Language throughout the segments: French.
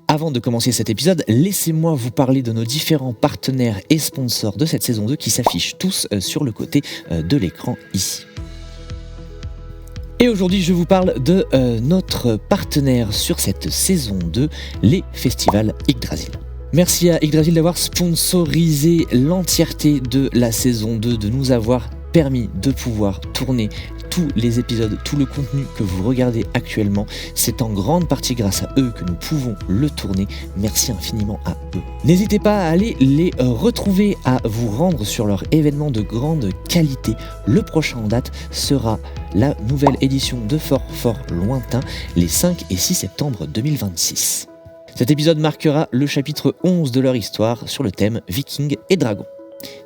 Avant de commencer cet épisode, laissez-moi vous parler de nos différents partenaires et sponsors de cette saison 2 qui s'affichent tous sur le côté de l'écran ici. Et aujourd'hui, je vous parle de notre partenaire sur cette saison 2, les festivals Yggdrasil. Merci à Yggdrasil d'avoir sponsorisé l'entièreté de la saison 2, de nous avoir permis de pouvoir tourner tous les épisodes, tout le contenu que vous regardez actuellement. C'est en grande partie grâce à eux que nous pouvons le tourner. Merci infiniment à eux. N'hésitez pas à aller les retrouver, à vous rendre sur leur événement de grande qualité. Le prochain en date sera la nouvelle édition de Fort Lointain, les 5 et 6 septembre 2026. Cet épisode marquera le chapitre 11 de leur histoire sur le thème Vikings et Dragons.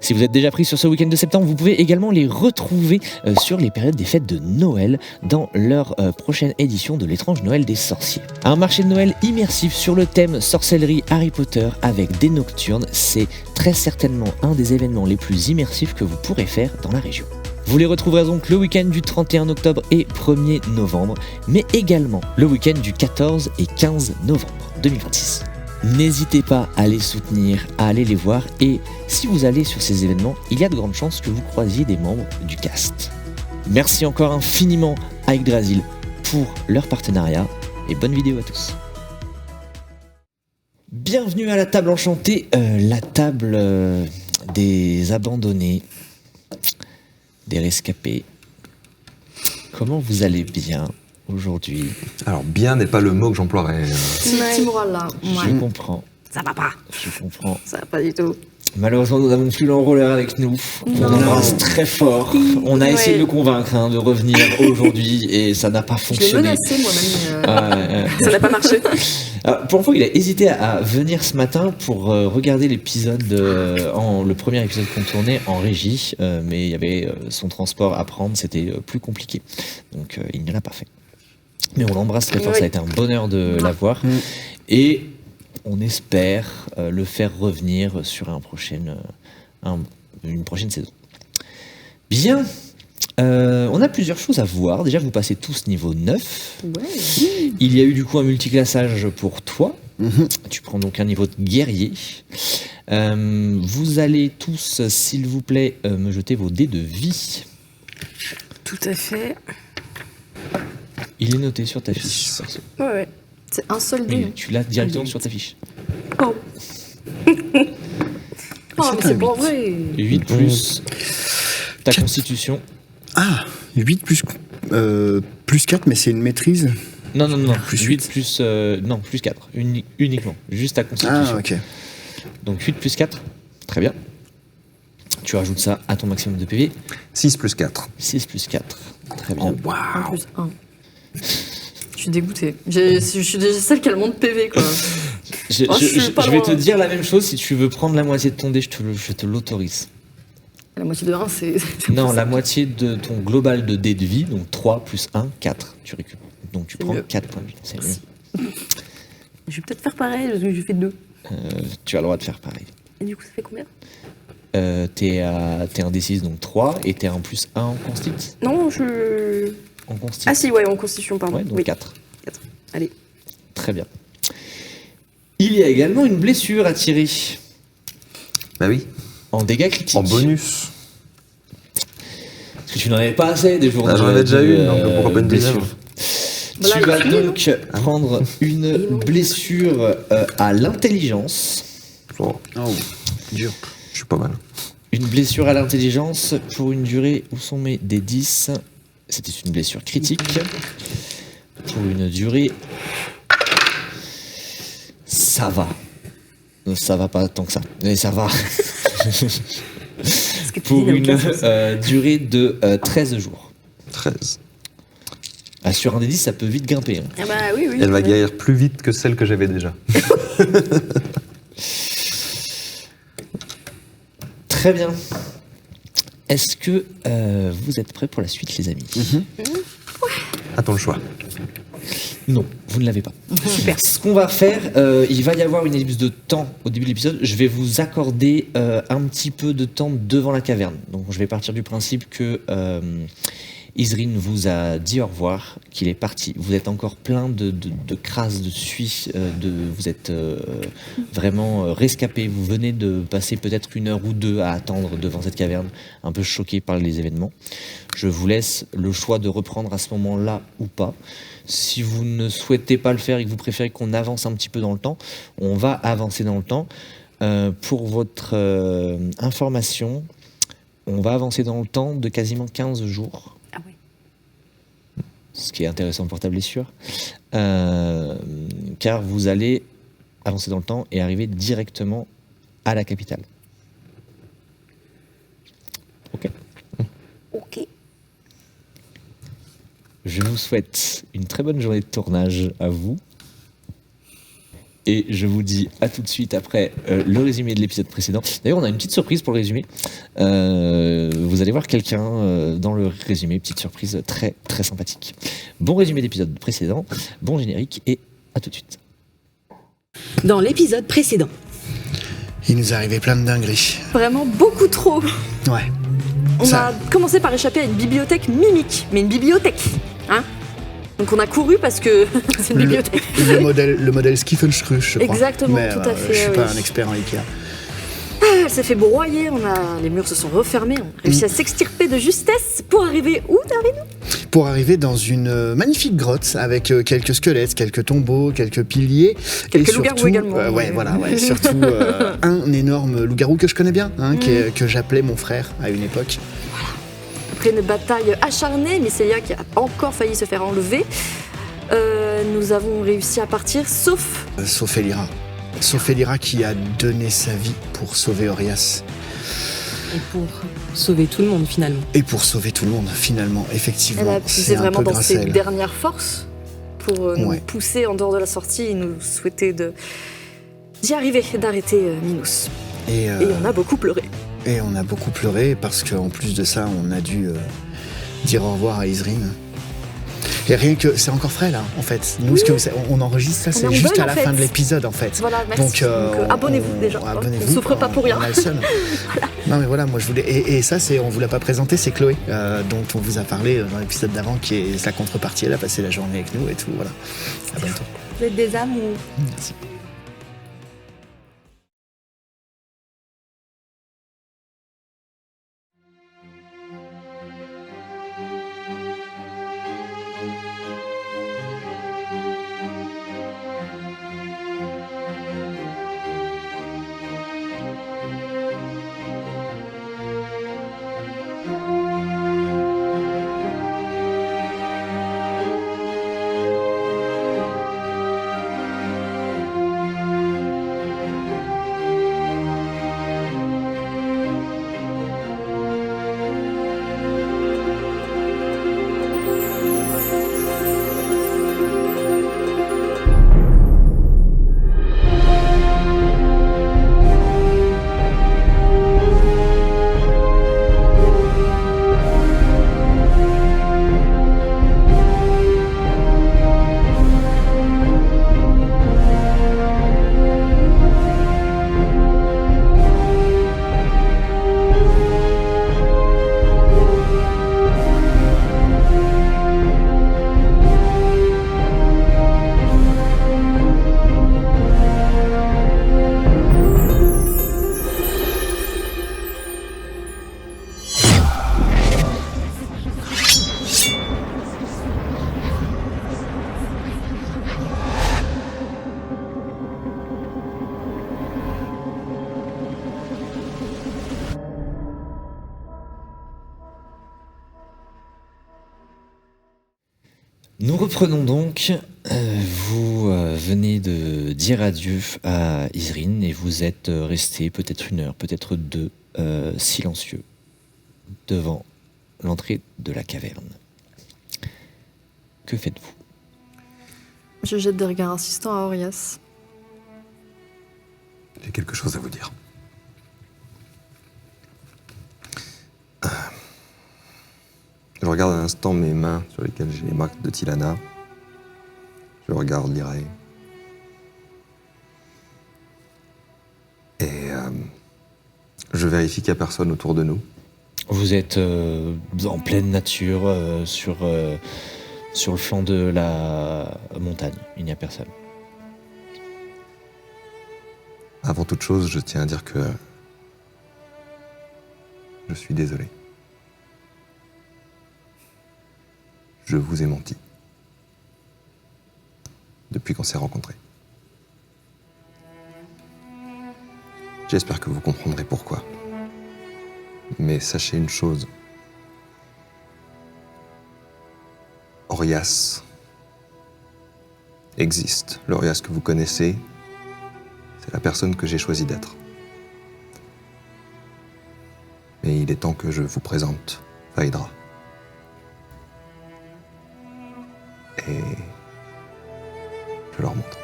Si vous êtes déjà pris sur ce week-end de septembre, vous pouvez également les retrouver sur les périodes des fêtes de Noël dans leur prochaine édition de l'étrange Noël des sorciers. Un marché de Noël immersif sur le thème sorcellerie Harry Potter avec des nocturnes, c'est très certainement un des événements les plus immersifs que vous pourrez faire dans la région. Vous les retrouverez donc le week-end du 31 octobre et 1er novembre, mais également le week-end du 14 et 15 novembre 2026. N'hésitez pas à les soutenir, à aller les voir, et si vous allez sur ces événements, il y a de grandes chances que vous croisiez des membres du cast. Merci encore infiniment à Yggdrasil pour leur partenariat, et bonne vidéo à tous. Bienvenue à la table enchantée, la table des abandonnés, des rescapés. Comment vous allez bien aujourd'hui? Alors, bien n'est pas le mot que j'emploierais. C'est un petit moral là. Je comprends. Ça va pas. Je comprends. Ça va pas du tout. Malheureusement, nous n'avons plus l'enrôleur avec nous. On embrasse très fort. On a essayé de le convaincre de revenir aujourd'hui et ça n'a pas Je l'ai fonctionné. menacé moi-même. Ça n'a pas marché. Alors, pour une fois, il a hésité à venir ce matin pour regarder l'épisode, le premier épisode qu'on tournait en régie, mais il y avait son transport à prendre, c'était plus compliqué. Donc, il ne l'a pas fait. Mais on l'embrasse très fort, ça a été un bonheur de l'avoir. Et on espère le faire revenir sur une prochaine saison. Bien, on a plusieurs choses à voir. Déjà, vous passez tous niveau 9. Ouais. Il y a eu du coup un multiclassage pour toi. Tu prends donc un niveau de guerrier. Vous allez tous, s'il vous plaît, me jeter vos dés de vie. Tout à fait. Il est noté sur ta fiche. Perso. Ouais. C'est un seul dé. Oui, tu l'as directement sur ta fiche. Oh. Oh, mais c'est pas vrai. 8 plus ta constitution. Ah, 8 plus 4, mais c'est une maîtrise. Non. Plus 8 plus... non, plus 4. Uniquement. Juste ta constitution. Ah, ok. Donc 8 plus 4. Très bien. Tu rajoutes ça à ton maximum de PV. 6 plus 4. 6 plus 4. Très bien. Oh, 1 waouh. plus 1. Je suis dégoûtée. Je suis déjà celle qui a le moins de PV, quoi. Je vais te dire la même chose. Si tu veux prendre la moitié de ton dé, je te l'autorise. La moitié de 1, c'est... Non, la moitié de ton global de dés de vie, donc 3 plus 1, 4. Tu récupères. Donc tu prends mieux. 4 points de vie. C'est mieux. Je vais peut-être faire pareil, parce que j'ai fait 2. Tu as le droit de faire pareil. Et du coup, ça fait combien? T'es un D6, donc 3, et t'es un plus 1 en constit. Non, je... En constit. Ah si, ouais, en constitution, pardon. Ouais, donc oui. 4. 4. Allez. Très bien. Il y a également une blessure à tirer. Bah oui, En dégâts critiques. en bonus. Parce que tu n'en avais pas assez des jours Ah, j'en avais déjà une, donc pourquoi pas une deuxième? blessure. Voilà, Tu vas il est donc prendre une blessure à l'intelligence. Oh, Oh, dur. je suis pas mal. Une blessure à l'intelligence pour une durée... Où sont mes D10 ? C'était une blessure critique. Pour une durée... Ça va. Ça va pas tant que ça. Mais ça va. Parce que tu Pour dis, une il y a aucun sens. durée de 13 jours. 13. Ah, sur un des 10, ça peut vite grimper. Hein. Ah bah oui. Elle va ouais. guérir plus vite que celle que j'avais déjà. Très bien. Est-ce que vous êtes prêts pour la suite, les amis? Attends le choix. Non, vous ne l'avez pas. Super. Ce qu'on va faire, il va y avoir une ellipse de temps au début de l'épisode. Je vais vous accorder un petit peu de temps devant la caverne. Donc je vais partir du principe que Isrine vous a dit au revoir, qu'il est parti. Vous êtes encore plein de crasse, de suie, vous êtes vraiment rescapé. Vous venez de passer peut-être 1 heure ou 2 à attendre devant cette caverne, un peu choqué par les événements. Je vous laisse le choix de reprendre à ce moment-là ou pas. Si vous ne souhaitez pas le faire et que vous préférez qu'on avance un petit peu dans le temps, on va avancer dans le temps. Pour votre information, on va avancer dans le temps de quasiment 15 jours. Ah oui. Ce qui est intéressant pour ta blessure. Car vous allez avancer dans le temps et arriver directement à la capitale. Ok. Ok. Je vous souhaite une très bonne journée de tournage à vous. Et je vous dis à tout de suite après le résumé de l'épisode précédent. D'ailleurs, on a une petite surprise pour le résumé. Vous allez voir quelqu'un dans le résumé. Petite surprise très, très sympathique. Bon résumé d'épisode précédent, bon générique et à tout de suite. Dans l'épisode précédent. Il nous est arrivé plein de dingueries. Vraiment beaucoup trop. Ouais. On a commencé par échapper à une bibliothèque mimique, mais une bibliothèque, hein. Donc on a couru parce que c'est une bibliothèque. Le modèle Skiffenschruch, je crois. Exactement, mais, tout à fait. Je suis pas oui. un expert en Ikea. Elle s'est fait broyer, les murs se sont refermés, on a réussi à s'extirper de justesse pour arriver où, David ? Pour arriver dans une magnifique grotte avec quelques squelettes, quelques tombeaux, quelques piliers. Quelques et loups-garous surtout, également. Surtout un énorme loup-garou que je connais bien, que j'appelais mon frère à une époque. Après une bataille acharnée, Mycelia qui a encore failli se faire enlever, nous avons réussi à partir, sauf Elira. Sauf Elira qui a donné sa vie pour sauver Orias. Et pour sauver tout le monde, finalement. Et pour sauver tout le monde, finalement, effectivement. elle a c'est puisé un vraiment peu dans grâce à ses elle. dernières forces pour nous pousser en dehors de la sortie et nous souhaiter d'y arriver, d'arrêter Minos. Et on a beaucoup pleuré. Et on a beaucoup pleuré parce qu'en plus de ça, on a dû dire au revoir à Isrine. Et rien que, c'est encore frais là, en fait. Nous, on enregistre ça, On est c'est en juste deuil, à la en fait. fin de l'épisode, en fait. Voilà, merci. Donc, abonnez-vous déjà. Abonnez-vous. On souffre pas pour rien. On a le seum. Non mais voilà, moi je voulais. Et ça, on vous l'a pas présenté, c'est Chloé, dont on vous a parlé dans l'épisode d'avant, qui est sa contrepartie. Elle a passé la journée avec nous et tout. Voilà. À bientôt. Vous êtes des amours. Merci. Nous reprenons donc. Vous venez de dire adieu à Isrine et vous êtes resté peut-être 1 heure, peut-être 2, silencieux devant l'entrée de la caverne. Que faites-vous ? Je jette des regards insistants à Orias. J'ai quelque chose à vous dire. Je regarde un instant mes mains sur lesquelles j'ai les marques de Tilana. Je regarde Lyrae. Et je vérifie qu'il n'y a personne autour de nous. Vous êtes en pleine nature, sur le flanc de la montagne. Il n'y a personne. Avant toute chose, je tiens à dire que je suis désolé. Je vous ai menti. Depuis qu'on s'est rencontrés. J'espère que vous comprendrez pourquoi. Mais sachez une chose. Orias existe. L'Orias que vous connaissez, c'est la personne que j'ai choisi d'être. Mais il est temps que je vous présente Phaedra. Et je leur montre.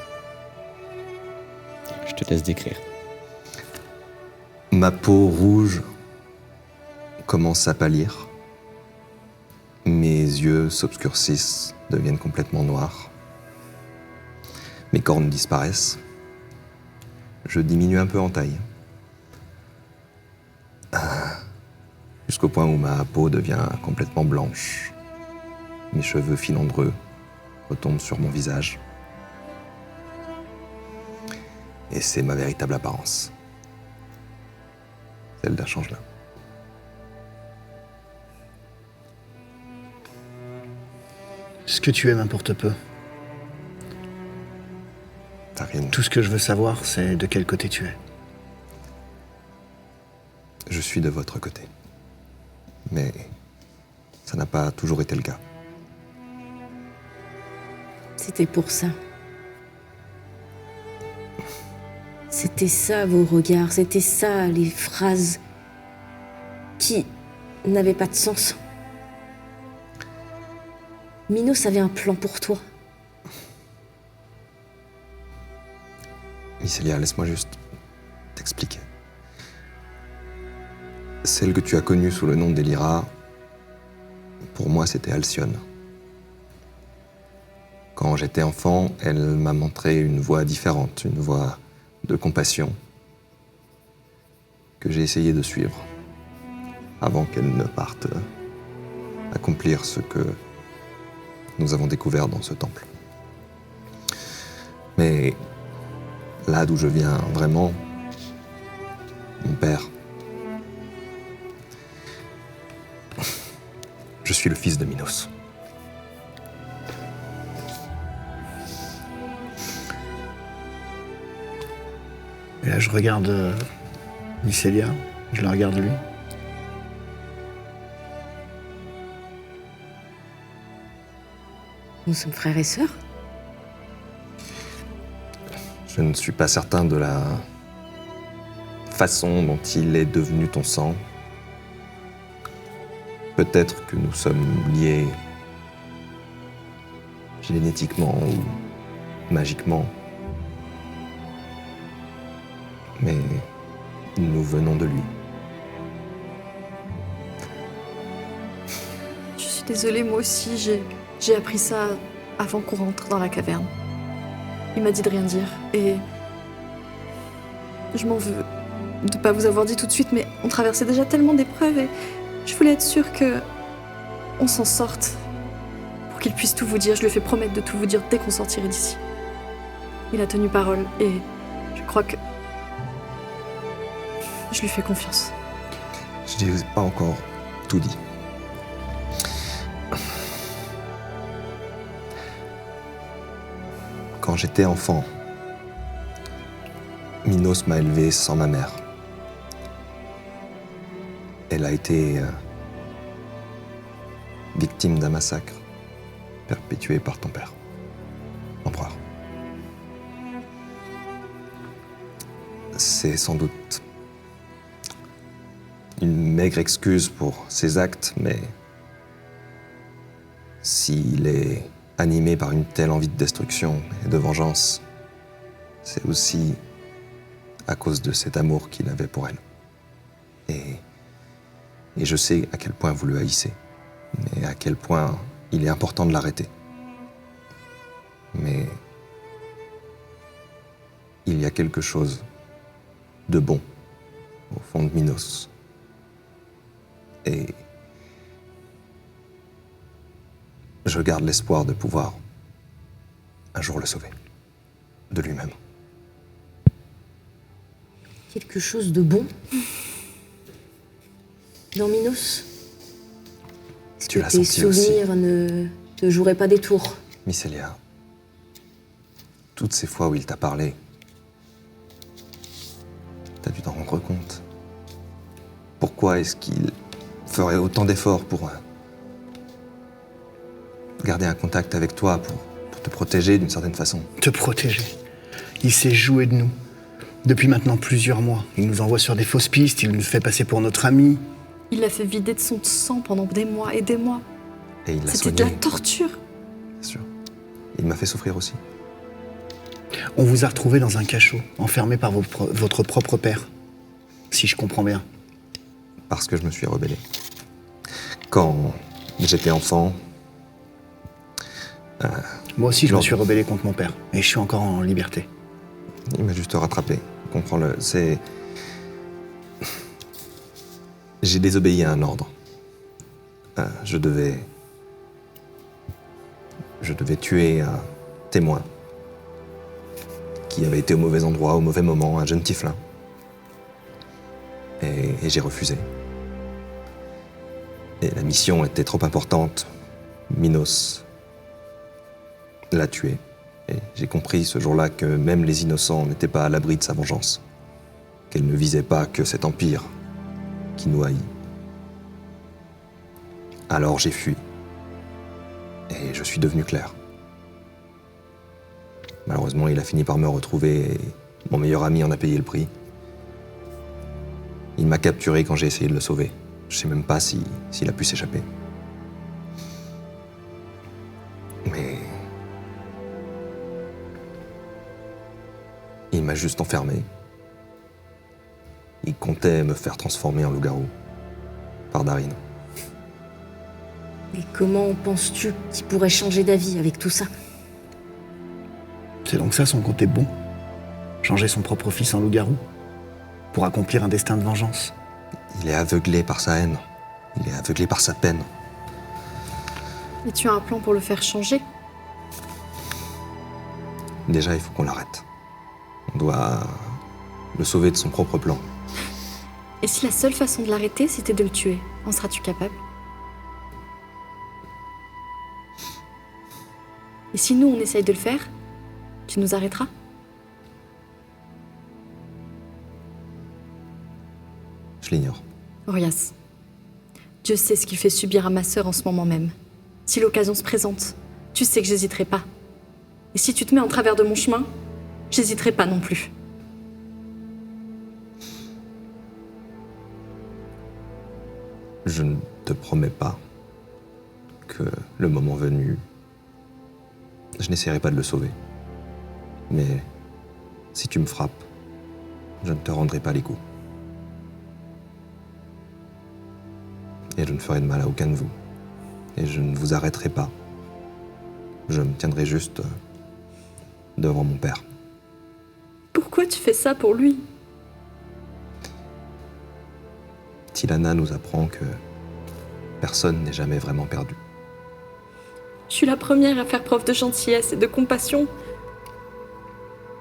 Je te laisse décrire. Ma peau rouge commence à pâlir. Mes yeux s'obscurcissent, deviennent complètement noirs. Mes cornes disparaissent. Je diminue un peu en taille. Jusqu'au point où ma peau devient complètement blanche. Mes cheveux filandreux retombent sur mon visage. Et c'est ma véritable apparence. Celle d'un changelin. Ce que tu es m'importe peu. T'as rien. Tout ce que je veux savoir, c'est de quel côté tu es. Je suis de votre côté. Mais ça n'a pas toujours été le cas. C'était pour ça. C'était ça vos regards, c'était ça les phrases qui n'avaient pas de sens. Minos avait un plan pour toi. Mycelia, laisse-moi juste t'expliquer. Celle que tu as connue sous le nom d'Elira, pour moi, c'était Alcyone. Quand j'étais enfant, elle m'a montré une voie différente, une voie de compassion, que j'ai essayé de suivre, avant qu'elle ne parte accomplir ce que nous avons découvert dans ce temple. Mais là d'où je viens vraiment, mon père, je suis le fils de Minos. Et là, je regarde Mycelia, je la regarde lui. Nous sommes frères et sœurs. Je ne suis pas certain de la façon dont il est devenu ton sang. Peut-être que nous sommes liés génétiquement ou magiquement. Mais nous venons de lui. Je suis désolée, moi aussi, j'ai appris ça avant qu'on rentre dans la caverne. Il m'a dit de rien dire et je m'en veux de pas vous avoir dit tout de suite, mais on traversait déjà tellement d'épreuves et je voulais être sûre que on s'en sorte pour qu'il puisse tout vous dire. Je lui ai fait promettre de tout vous dire dès qu'on sortirait d'ici. Il a tenu parole et je crois que je lui fais confiance. Je n'ai pas encore tout dit. Quand j'étais enfant, Minos m'a élevé sans ma mère. Elle a été victime d'un massacre perpétué par ton père, l'empereur. C'est sans doute une maigre excuse pour ses actes, mais s'il est animé par une telle envie de destruction et de vengeance, c'est aussi à cause de cet amour qu'il avait pour elle. Et je sais à quel point vous le haïssez, mais à quel point il est important de l'arrêter. Mais il y a quelque chose de bon au fond de Minos. Et je garde l'espoir de pouvoir un jour le sauver. De lui-même. Quelque chose de bon dans Minos? Est-ce Tu que l'as tes senti aussi. souvenirs ne te joueraient pas des tours? Mycélia, toutes ces fois où il t'a parlé, t'as dû t'en rendre compte. Pourquoi est-ce qu'il ferait autant d'efforts pour garder un contact avec toi, pour te protéger d'une certaine façon? Te protéger. Il s'est joué de nous. Depuis maintenant plusieurs mois. Il nous envoie sur des fausses pistes, il nous fait passer pour notre ami. Il l'a fait vider de son sang pendant des mois et des mois. Et il l'a C'était soigné. de la torture. Bien sûr. Il m'a fait souffrir aussi. On vous a retrouvé dans un cachot, enfermé par votre propre père. Si je comprends bien. Parce que je me suis rebellé. Quand j'étais enfant, Moi aussi, je me Non. suis rebellé contre mon père. Et je suis encore en liberté. il m'a juste rattrapé. Comprends-le. J'ai désobéi à un ordre. Je devais tuer un témoin qui avait été au mauvais endroit, au mauvais moment, un jeune tieflin. Et j'ai refusé. Et la mission était trop importante. Minos l'a tué. Et j'ai compris ce jour-là que même les innocents n'étaient pas à l'abri de sa vengeance. Qu'elle ne visait pas que cet empire qui nous haït. Alors j'ai fui. Et je suis devenu clair. Malheureusement, il a fini par me retrouver et mon meilleur ami en a payé le prix. Il m'a capturé quand j'ai essayé de le sauver. Je sais même pas s'il a pu s'échapper. Mais... il m'a juste enfermé. Il comptait me faire transformer en loup-garou. Par Darin. Et comment penses-tu qu'il pourrait changer d'avis avec tout ça? C'est donc ça son côté bon. Changer son propre fils en loup-garou. Pour accomplir un destin de vengeance. Il est aveuglé par sa haine. Il est aveuglé par sa peine. Et tu as un plan pour le faire changer? Déjà, il faut qu'on l'arrête. On doit le sauver de son propre plan. Et si la seule façon de l'arrêter, c'était de le tuer, en seras-tu capable? Et si nous, on essaye de le faire, tu nous arrêteras? Je l'ignore. Orias, Dieu sait ce qu'il fait subir à ma sœur en ce moment même. Si l'occasion se présente, tu sais que j'hésiterai pas. Et si tu te mets en travers de mon chemin, j'hésiterai pas non plus. Je ne te promets pas que le moment venu, je n'essaierai pas de le sauver. Mais si tu me frappes, je ne te rendrai pas les coups. Et je ne ferai de mal à aucun de vous. Et je ne vous arrêterai pas. Je me tiendrai juste devant mon père. Pourquoi tu fais ça pour lui? Tilana nous apprend que personne n'est jamais vraiment perdu. Je suis la première à faire preuve de gentillesse et de compassion.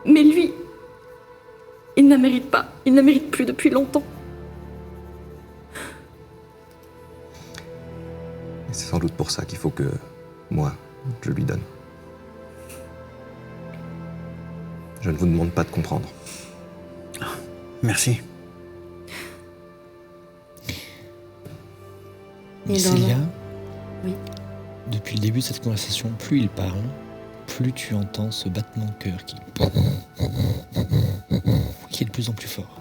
Mais lui, il ne mérite pas. Il ne mérite plus depuis longtemps. Et c'est sans doute pour ça qu'il faut que, moi, je lui donne. Je ne vous demande pas de comprendre. Merci. Et Mycélia, Oui. depuis le début de cette conversation, plus il parle, plus tu entends ce battement de cœur qui est de plus en plus fort.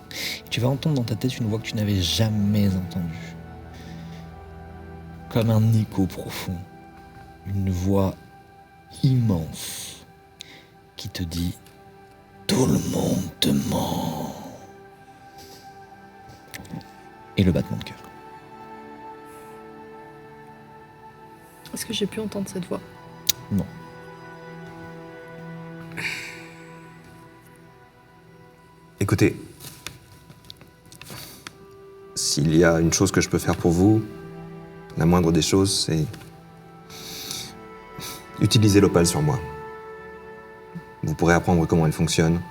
Tu vas entendre dans ta tête une voix que tu n'avais jamais entendue. Comme un écho profond. Une voix immense qui te dit « Tout le monde te ment ». Et le battement de cœur. Est-ce que j'ai pu entendre cette voix? Non. Écoutez, s'il y a une chose que je peux faire pour vous, La moindre des choses, c'est utiliser l'opale sur moi. Vous pourrez apprendre comment elle fonctionne,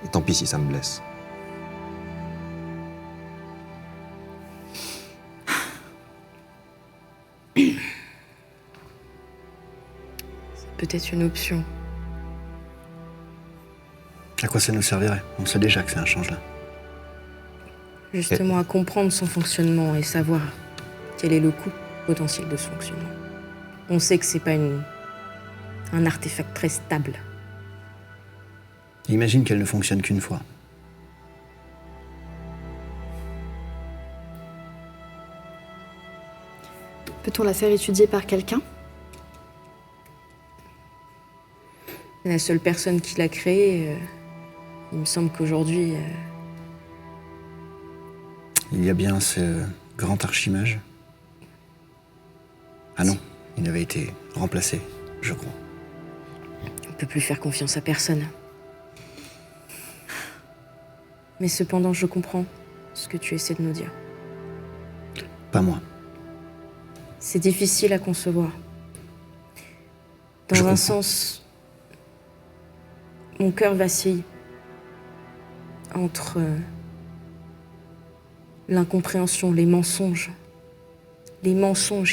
et tant pis si ça me blesse. Peut-être une option. À quoi ça nous servirait? On sait déjà que c'est un changelin. Justement à comprendre son fonctionnement et savoir quel est le coût potentiel de ce fonctionnement. On sait que c'est pas un artefact très stable. Imagine qu'elle ne fonctionne qu'une fois. Peut-on la faire étudier par quelqu'un? La seule personne qui l'a créée, il me semble qu'aujourd'hui... Il y a bien ce grand archimage. Ah non, il avait été remplacé, je crois. On peut plus faire confiance à personne. Mais cependant, je comprends ce que tu essaies de nous dire. Pas moi. C'est difficile à concevoir. Je Dans un comprends. sens, mon cœur vacille entre l'incompréhension, les mensonges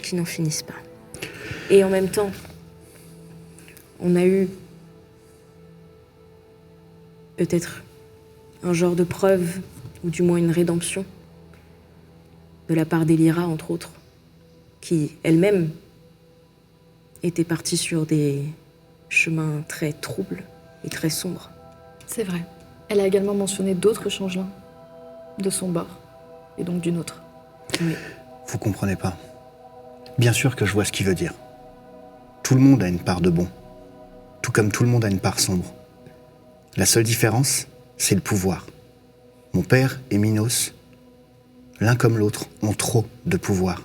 qui n'en finissent pas. Et en même temps, on a eu peut-être un genre de preuve, ou du moins une rédemption, de la part d'Elira, entre autres, qui elle-même était partie sur des chemins très troubles et très sombres. C'est vrai. Elle a également mentionné d'autres changelins de son bord, et donc du nôtre. Oui. Vous comprenez pas. Bien sûr que je vois ce qu'il veut dire. Tout le monde a une part de bon, tout comme tout le monde a une part sombre. La seule différence, c'est le pouvoir. Mon père et Minos, l'un comme l'autre, ont trop de pouvoir.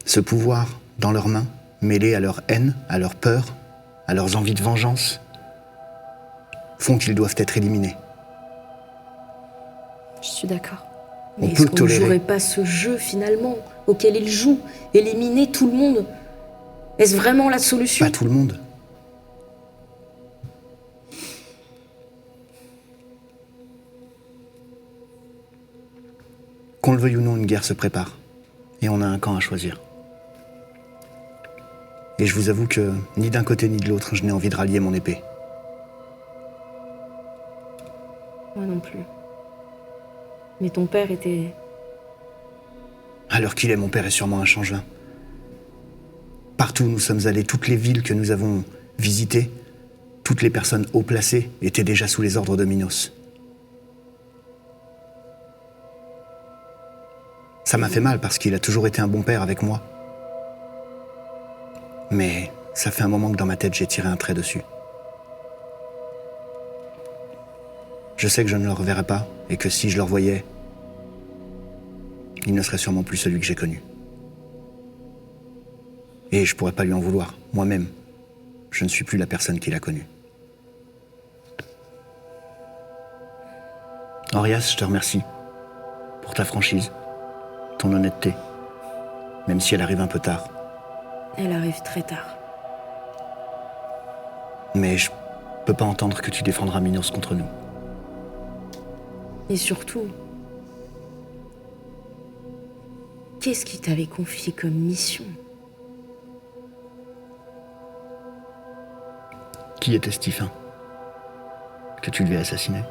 Ce pouvoir, dans leurs mains, mêlé à leur haine, à leur peur, à leurs envies de vengeance, font qu'ils doivent être éliminés. Je suis d'accord. On Mais peut est-ce qu'on ne tolérer. jouerait pas ce jeu, finalement, auquel ils jouent, éliminer tout le monde? Est-ce vraiment la solution? Pas tout le monde. Qu'on le veuille ou non, une guerre se prépare. Et on a un camp à choisir. Et je vous avoue que, ni d'un côté ni de l'autre, je n'ai envie de rallier mon épée. Moi non plus. Mais ton père était... À l'heure qu'il est, mon père est sûrement un changelin. Partout où nous sommes allés, toutes les villes que nous avons visitées, toutes les personnes haut placées étaient déjà sous les ordres de Minos. Ça m'a fait mal parce qu'il a toujours été un bon père avec moi. Mais ça fait un moment que dans ma tête, j'ai tiré un trait dessus. Je sais que je ne le reverrai pas et que si je le revoyais, il ne serait sûrement plus celui que j'ai connu. Et je pourrais pas lui en vouloir, moi-même. Je ne suis plus la personne qu'il a connue. Orias, je te remercie pour ta franchise, ton honnêteté, même si elle arrive un peu tard. Elle arrive très tard. Mais je peux pas entendre que tu défendras Minos contre nous. Et surtout, qu'est-ce qu'il t'avait confié comme mission? Qui était Stephen que tu devais assassiner?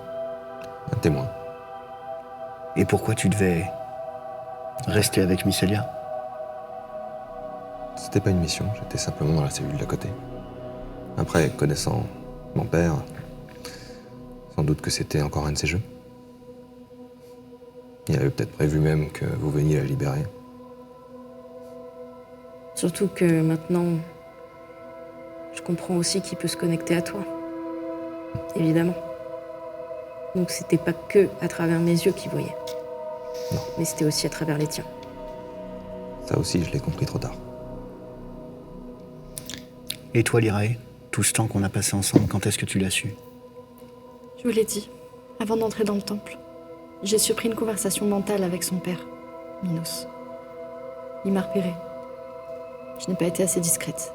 Un témoin. Et pourquoi tu devais rester avec Mycelia? C'était pas une mission, j'étais simplement dans la cellule d'à côté. Après, connaissant mon père, sans doute que c'était encore un de ses jeux. Il avait peut-être prévu même que vous veniez la libérer. Surtout que maintenant, je comprends aussi qu'il peut se connecter à toi. Évidemment. Donc c'était pas que à travers mes yeux qu'il voyait. Non. Mais c'était aussi à travers les tiens. Ça aussi, je l'ai compris trop tard. Et toi, Lyrae, tout ce temps qu'on a passé ensemble, quand est-ce que tu l'as su? Je vous l'ai dit, avant d'entrer dans le temple. J'ai surpris une conversation mentale avec son père, Minos. Il m'a repérée. Je n'ai pas été assez discrète.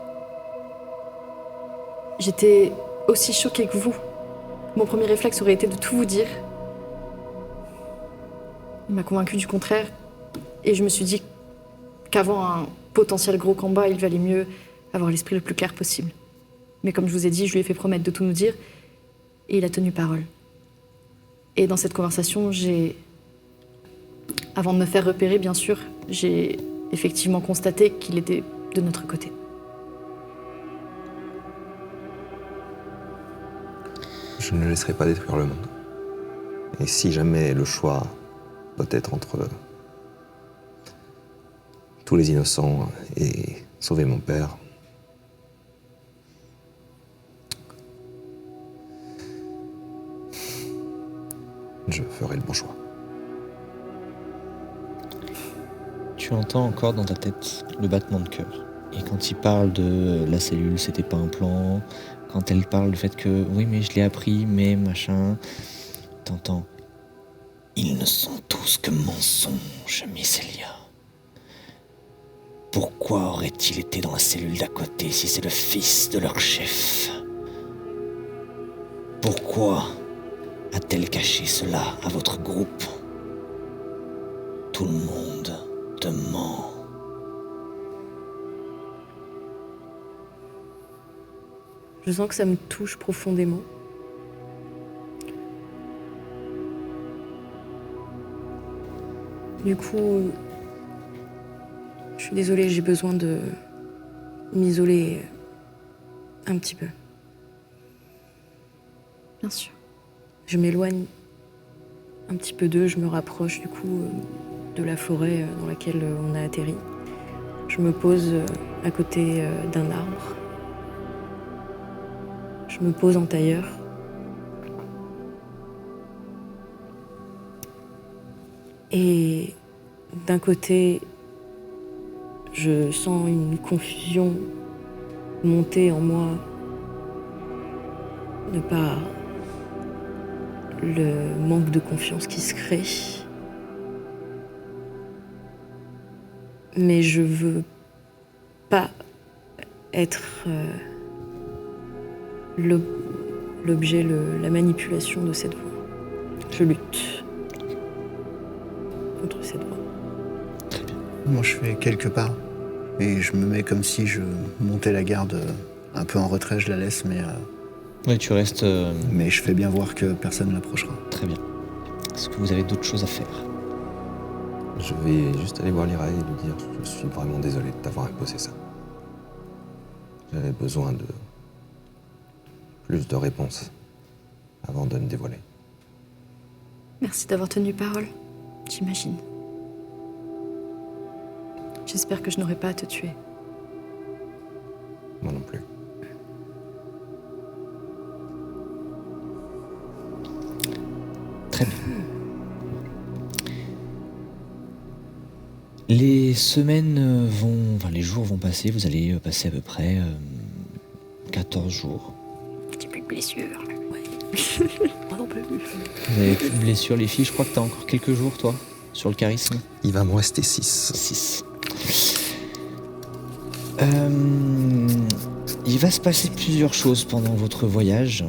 J'étais aussi choquée que vous. Mon premier réflexe aurait été de tout vous dire. Il m'a convaincue du contraire. Et je me suis dit qu'avant un potentiel gros combat, il valait mieux avoir l'esprit le plus clair possible. Mais comme je vous ai dit, je lui ai fait promettre de tout nous dire. Et il a tenu parole. Et dans cette conversation, avant de me faire repérer, bien sûr, j'ai effectivement constaté qu'il était de notre côté. Je ne laisserai pas détruire le monde. Et si jamais le choix doit être entre tous les innocents et sauver mon père, je ferai le bon choix. Tu entends encore dans ta tête le battement de cœur. Et quand il parle de la cellule, c'était pas un plan. Quand elle parle du fait que oui, mais je l'ai appris, mais machin. T'entends. Ils ne sont tous que mensonges, Mycelia. Pourquoi aurait-il été dans la cellule d'à côté si c'est le fils de leur chef? Pourquoi a-t-elle caché cela à votre groupe? Tout le monde te ment. Je sens que ça me touche profondément. Du coup, je suis désolée, j'ai besoin de m'isoler un petit peu. Bien sûr. Je m'éloigne un petit peu d'eux, je me rapproche du coup de la forêt dans laquelle on a atterri. Je me pose à côté d'un arbre. Je me pose en tailleur. Et d'un côté, je sens une confusion monter en moi de par le manque de confiance qui se crée. Mais je veux pas être l'objet, la manipulation de cette voix. Je lutte contre cette voix. Moi, je fais quelques pas et je me mets comme si je montais la garde un peu en retrait, je la laisse, mais Oui, tu restes mais je fais bien voir que personne ne l'approchera. très bien. Est-ce que vous avez d'autres choses à faire? Je vais juste aller voir Lyra et lui dire « Je suis vraiment désolé de t'avoir imposé ça. J'avais besoin de plus de réponses avant de me dévoiler. Merci d'avoir tenu parole, j'imagine. J'espère que je n'aurai pas à te tuer. Moi non plus. Très bien. Les semaines les jours vont passer, vous allez passer à peu près 14 jours. J'ai plus de blessures. Moi non plus. Vous avez plus de blessures, les filles, je crois que t'as encore quelques jours, toi, sur le charisme. Il va me rester 6. 6. Il va se passer plusieurs choses pendant votre voyage.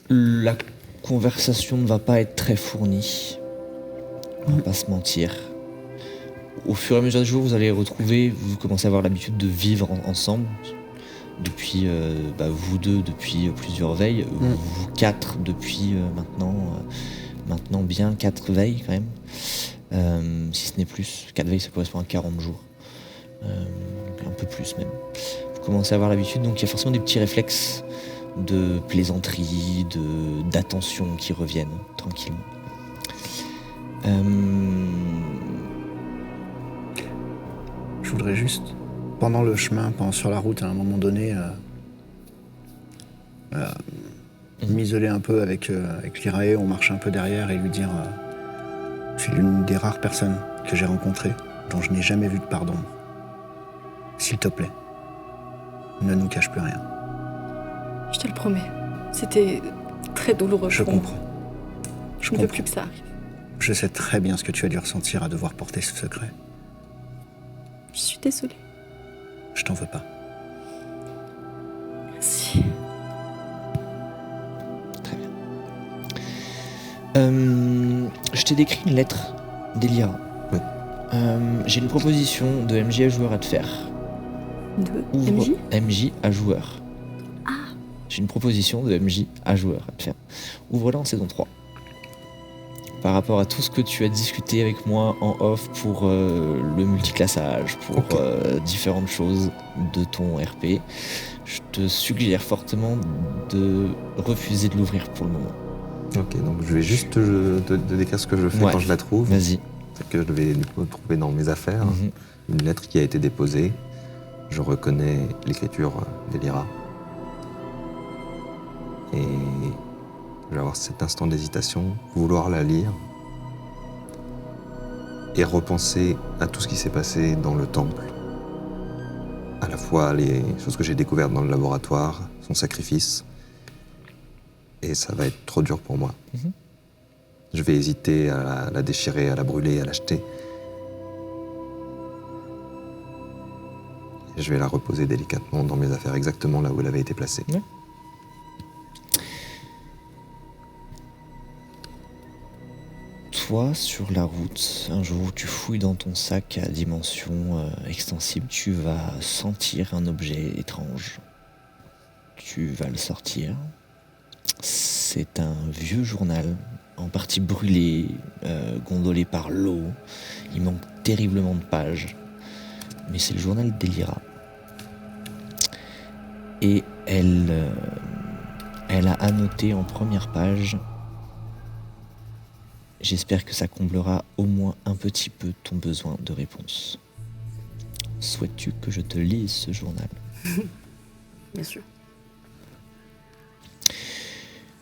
La conversation ne va pas être très fournie. On va pas se mentir. Au fur et à mesure des jours, vous allez retrouver, vous commencez à avoir l'habitude de vivre ensemble. Depuis, vous deux, depuis plusieurs veilles. Vous quatre, depuis maintenant bien 4 veilles quand même. Si ce n'est plus. 4 veilles, ça correspond à 40 jours. Un peu plus même. Vous commencez à avoir l'habitude, donc il y a forcément des petits réflexes de plaisanterie, d'attention qui reviennent tranquillement. Je voudrais juste, pendant le chemin, sur la route, à un moment donné, m'isoler un peu avec Lyrae, on marche un peu derrière et lui dire tu es l'une des rares personnes que j'ai rencontrées dont je n'ai jamais vu de pardon. S'il te plaît, ne nous cache plus rien. Je te le promets. C'était très douloureux Je pour moi. comprends. Je ne veux plus que ça arrive. Je sais très bien ce que tu as dû ressentir à devoir porter ce secret. Je suis désolée. Je t'en veux pas. Merci. Très bien. Je t'ai décrit une lettre d'Elira. Oui. J'ai une proposition de MJ à joueur à te faire. De MJ MJ à joueur. Ah. J'ai une proposition de MJ à joueur à te faire. Ouvre-la en saison 3. Par rapport à tout ce que tu as discuté avec moi en off pour le multiclassage, pour Ok. différentes choses de ton RP, je te suggère fortement de refuser de l'ouvrir pour le moment. Ok, donc je vais juste te décrire ce que je fais Ouais. quand je la trouve. Vas-y. C'est que je vais du coup trouver dans mes affaires Mhm. une lettre qui a été déposée. Je reconnais l'écriture d'Elira. Et je vais avoir cet instant d'hésitation, vouloir la lire et repenser à tout ce qui s'est passé dans le temple. À la fois les choses que j'ai découvertes dans le laboratoire, son sacrifice. Et ça va être trop dur pour moi. Mhm. Je vais hésiter à la déchirer, à la brûler, à l'acheter. Et je vais la reposer délicatement dans mes affaires, exactement là où elle avait été placée. Ouais. Toi, sur la route, un jour où tu fouilles dans ton sac à dimension extensible, tu vas sentir un objet étrange. Tu vas le sortir. C'est un vieux journal, en partie brûlé, gondolé par l'eau. Il manque terriblement de pages. Mais c'est le journal d'Elira. Et elle a annoté en première page: j'espère que ça comblera au moins un petit peu ton besoin de réponse. Souhaites-tu que je te lise ce journal ? Bien sûr.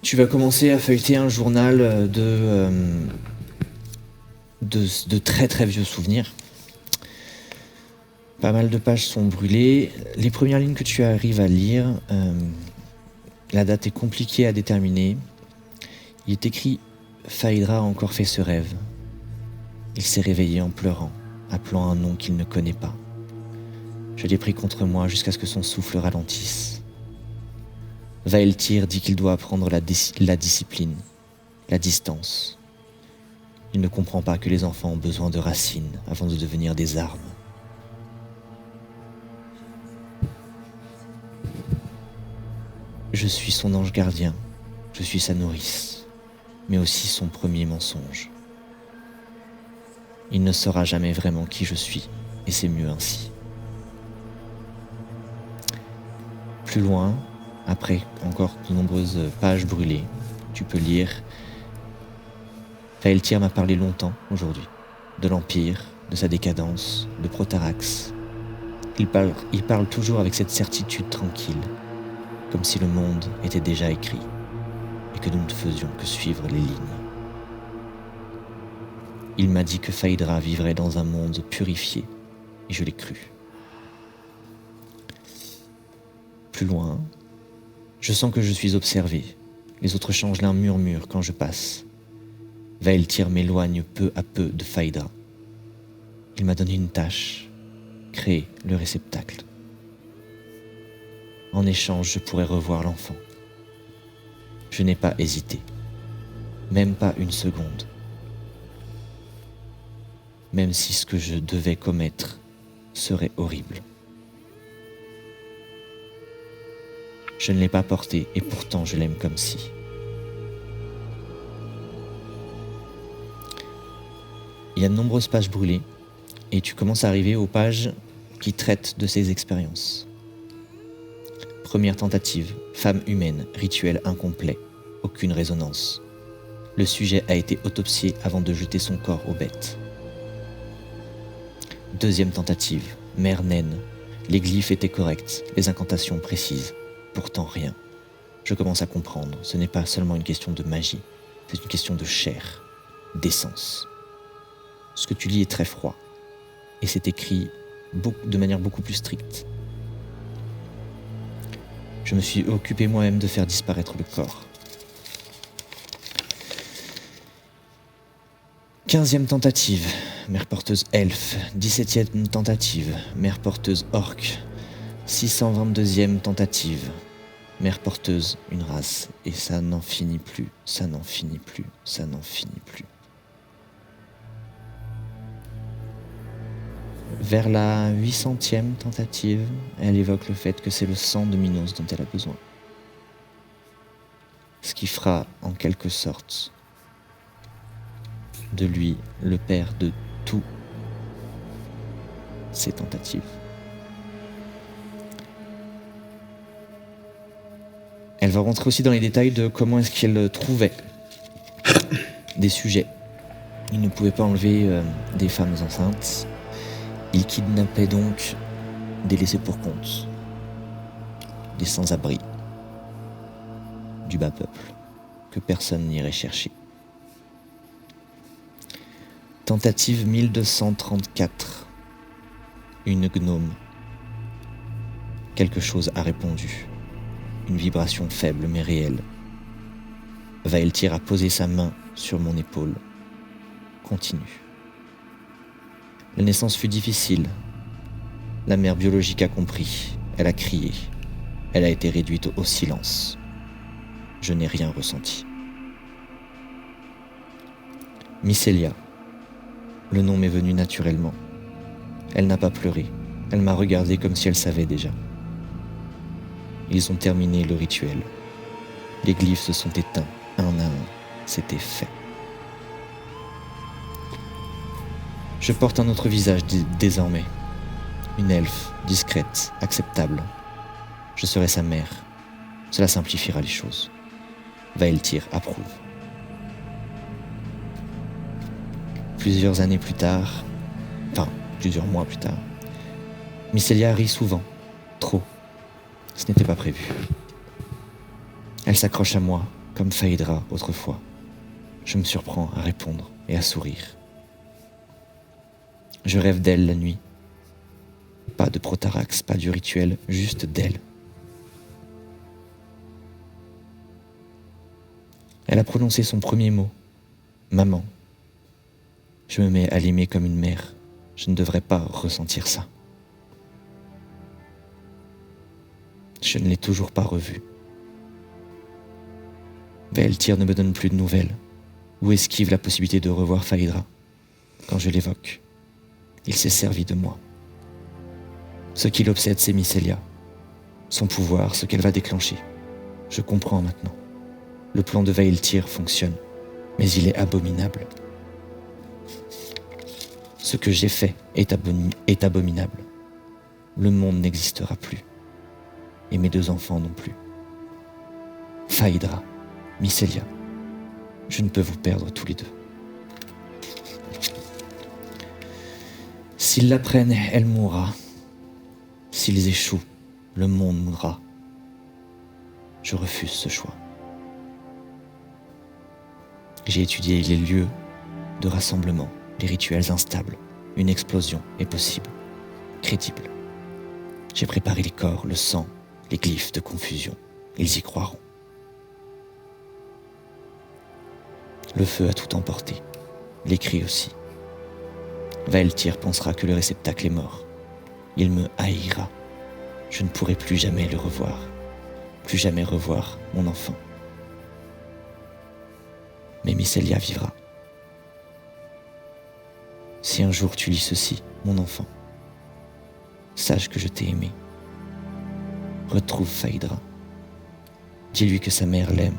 Tu vas commencer à feuilleter un journal de très très vieux souvenirs. Pas mal de pages sont brûlées. Les premières lignes que tu arrives à lire, la date est compliquée à déterminer. Il est écrit: Phaédra a encore fait ce rêve. Il s'est réveillé en pleurant, appelant un nom qu'il ne connaît pas. Je l'ai pris contre moi jusqu'à ce que son souffle ralentisse. Vaeltyr dit qu'il doit apprendre la discipline, la distance. Il ne comprend pas que les enfants ont besoin de racines avant de devenir des armes. Je suis son ange gardien, je suis sa nourrice, mais aussi son premier mensonge. Il ne saura jamais vraiment qui je suis, et c'est mieux ainsi. Plus loin, après encore de nombreuses pages brûlées, tu peux lire: Vaeltyr m'a parlé longtemps aujourd'hui, de l'Empire, de sa décadence, de Protarax. Il parle toujours avec cette certitude tranquille, comme si le monde était déjà écrit, et que nous ne faisions que suivre les lignes. Il m'a dit que Phaédra vivrait dans un monde purifié, et je l'ai cru. Plus loin, je sens que je suis observé. Les autres changelins murmurent quand je passe. Vaeltyr m'éloigne peu à peu de Phaédra. Il m'a donné une tâche: créer le réceptacle. En échange, je pourrais revoir l'enfant. Je n'ai pas hésité. Même pas une seconde. Même si ce que je devais commettre serait horrible. Je ne l'ai pas porté et pourtant je l'aime comme si. Il y a de nombreuses pages brûlées et tu commences à arriver aux pages qui traitent de ces expériences. Première tentative, femme humaine, rituel incomplet, aucune résonance. Le sujet a été autopsié avant de jeter son corps aux bêtes. Deuxième tentative, mère naine, les glyphes étaient corrects, les incantations précises, pourtant rien. Je commence à comprendre, ce n'est pas seulement une question de magie, c'est une question de chair, d'essence. Ce que tu lis est très froid, et c'est écrit de manière beaucoup plus stricte. Je me suis occupé moi-même de faire disparaître le corps. 15e tentative, mère porteuse elfe. 17e tentative, mère porteuse orque. 622e tentative, mère porteuse, une race. Et ça n'en finit plus, ça n'en finit plus, ça n'en finit plus. Vers la 800e tentative, elle évoque le fait que c'est le sang de Minos dont elle a besoin. Ce qui fera, en quelque sorte, de lui le père de toutes ces tentatives. Elle va rentrer aussi dans les détails de comment est-ce qu'elle trouvait des sujets. Il ne pouvait pas enlever des femmes enceintes. Il kidnappait donc des laissés pour compte, des sans-abri, du bas peuple, que personne n'irait chercher. Tentative 1234. Une gnome. Quelque chose a répondu. Une vibration faible mais réelle. Vaeltyr a posé sa main sur mon épaule. Continue. La naissance fut difficile. La mère biologique a compris. Elle a crié. Elle a été réduite au silence. Je n'ai rien ressenti. Mycélia. Le nom m'est venu naturellement. Elle n'a pas pleuré. Elle m'a regardé comme si elle savait déjà. Ils ont terminé le rituel. Les glyphes se sont éteints, un à un. C'était fait. Je porte un autre visage désormais. Une elfe, discrète, acceptable. Je serai sa mère. Cela simplifiera les choses. Vaeltyr approuve. Plusieurs années plus tard, plusieurs mois plus tard, Mycélia rit souvent, trop. Ce n'était pas prévu. Elle s'accroche à moi, comme Phaédra autrefois. Je me surprends à répondre et à sourire. Je rêve d'elle la nuit. Pas de protarax, pas du rituel, juste d'elle. Elle a prononcé son premier mot, maman. Je me mets à l'aimer comme une mère. Je ne devrais pas ressentir ça. Je ne l'ai toujours pas revue. Vaeltyr ne me donne plus de nouvelles, ou esquive la possibilité de revoir Phaédra. Quand je l'évoque, il s'est servi de moi. Ce qui l'obsède, c'est Mycélia. Son pouvoir, ce qu'elle va déclencher. Je comprends maintenant. Le plan de Vaeltyr fonctionne, mais il est abominable. Ce que j'ai fait est abominable. Le monde n'existera plus. Et mes deux enfants non plus. Phaédra, Mycélia, je ne peux vous perdre tous les deux. S'ils l'apprennent, elle mourra. S'ils échouent, le monde mourra. Je refuse ce choix. J'ai étudié les lieux de rassemblement, les rituels instables. Une explosion est possible, crédible. J'ai préparé les corps, le sang, les glyphes de confusion. Ils y croiront. Le feu a tout emporté, les cris aussi. Vaeltyr pensera que le réceptacle est mort. Il me haïra. Je ne pourrai plus jamais le revoir. Plus jamais revoir mon enfant. Mais Mycélia vivra. Si un jour tu lis ceci, mon enfant, sache que je t'ai aimé. Retrouve Phaédra. Dis-lui que sa mère l'aime.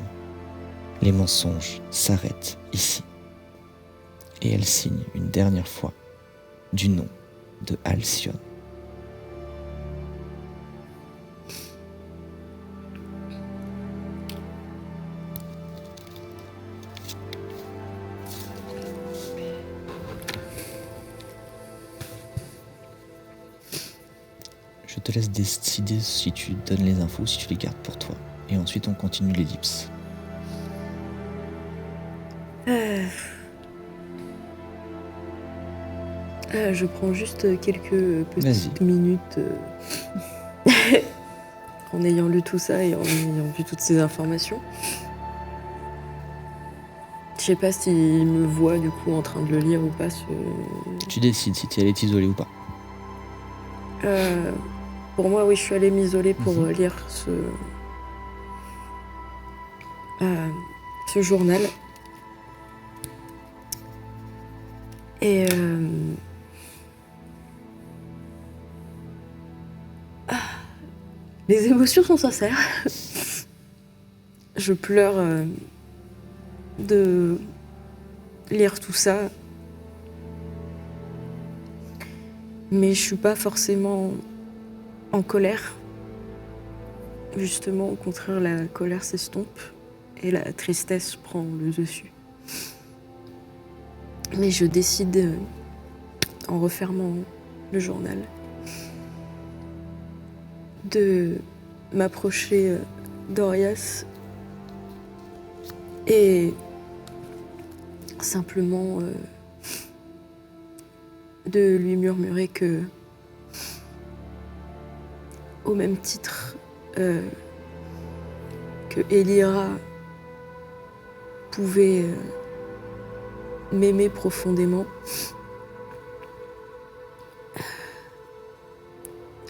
Les mensonges s'arrêtent ici. Et elle signe une dernière fois du nom de Halcyon. Je te laisse décider si tu donnes les infos ou si tu les gardes pour toi. Et ensuite on continue l'ellipse. Je prends juste quelques petites minutes en ayant lu tout ça et en ayant vu toutes ces informations. sais pas s'il me voit du coup en train de le lire ou pas. Tu décides si tu es allé t'isoler ou pas. Pour moi, oui, je suis allée m'isoler pour lire ce journal. Et les émotions sont sincères. Je pleure de lire tout ça. Mais je suis pas forcément en colère. Justement, au contraire, la colère s'estompe et la tristesse prend le dessus. Mais je décide, en refermant le journal, de m'approcher d'Orias et simplement de lui murmurer que, au même titre que Elira pouvait m'aimer profondément,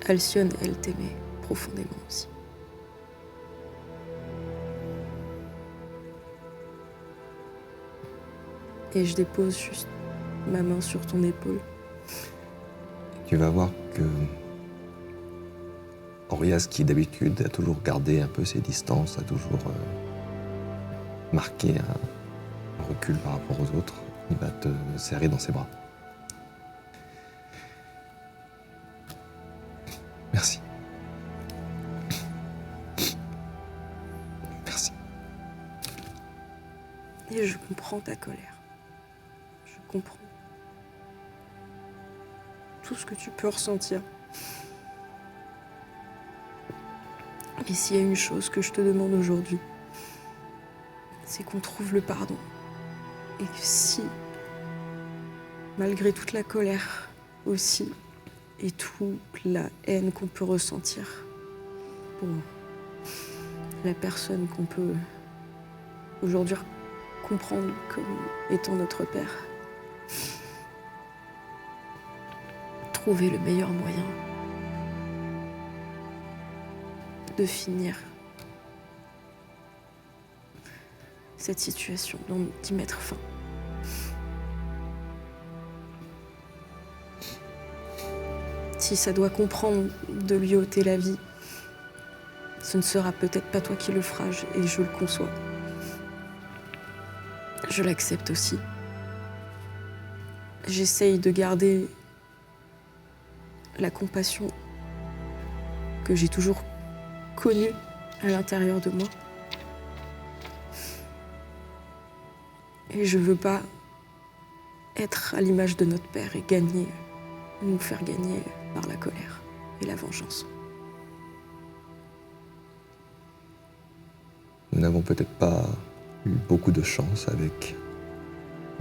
Alcyone, elle t'aimait profondément aussi. Et je dépose juste ma main sur ton épaule. Tu vas voir que Orias, qui d'habitude a toujours gardé un peu ses distances, a toujours marqué un recul par rapport aux autres, il va te serrer dans ses bras. Merci. Merci. Et je comprends ta colère. Je comprends tout ce que tu peux ressentir. Et s'il y a une chose que je te demande aujourd'hui, c'est qu'on trouve le pardon. Et que si, malgré toute la colère aussi, et toute la haine qu'on peut ressentir pour la personne qu'on peut aujourd'hui comprendre comme étant notre père, trouver le meilleur moyen de finir cette situation, d'y mettre fin. Si ça doit comprendre de lui ôter la vie, ce ne sera peut-être pas toi qui le feras, et je le conçois. Je l'accepte aussi. J'essaye de garder la compassion que j'ai toujours connue à l'intérieur de moi. Et je veux pas être à l'image de notre père et nous faire gagner par la colère et la vengeance. Nous n'avons peut-être pas eu beaucoup de chance avec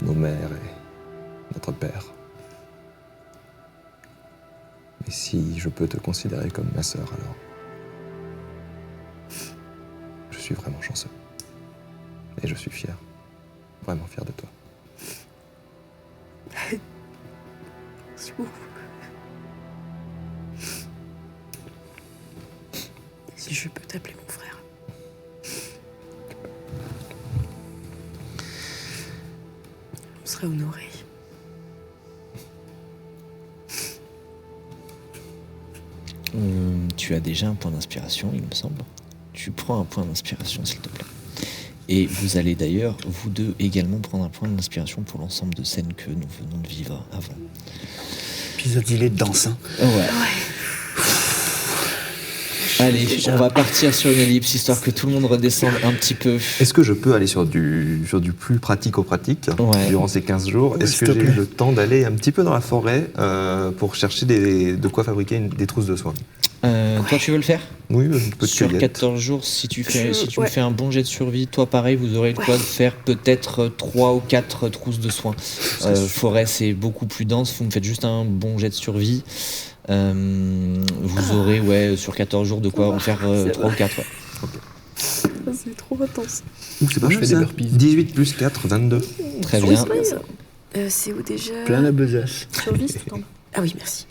nos mères et notre père. Mais si je peux te considérer comme ma sœur, alors je suis vraiment chanceux. Et je suis fier, vraiment fier de toi. Merci beaucoup. Si je peux t'appeler mon frère. On serait honorés. Tu as déjà un point d'inspiration, il me semble. Tu prends un point d'inspiration, s'il te plaît. Et vous allez d'ailleurs, vous deux, également prendre un point d'inspiration pour l'ensemble de scènes que nous venons de vivre avant. Épisode, il est dense, hein. Ouais. Allez, on va partir sur une ellipse, histoire que tout le monde redescende un petit peu. Est-ce que je peux aller sur du plus pratico-pratique durant ces 15 jours? Ouais, Est-ce que j'ai eu le temps d'aller un petit peu dans la forêt pour chercher de quoi fabriquer des trousses de soins? Toi, tu veux le faire? Oui, un peu de Sur cueillette. 14 jours, si tu me fais un bon jet de survie, toi pareil, vous aurez le quoi de faire peut-être 3 ou 4 trousses de soins. Forêt, c'est beaucoup plus dense, vous me faites juste un bon jet de survie. Vous aurez sur 14 jours de quoi en faire 3 ou 4. Ok. C'est trop intense. C'est pas Je mal, fais des ça. burpees. 18 plus 4, 22. Très Oui, bien. c'est bien, ça. C'est où déjà Plein la besace. Survie, c'est tout en bas. Ah oui, merci.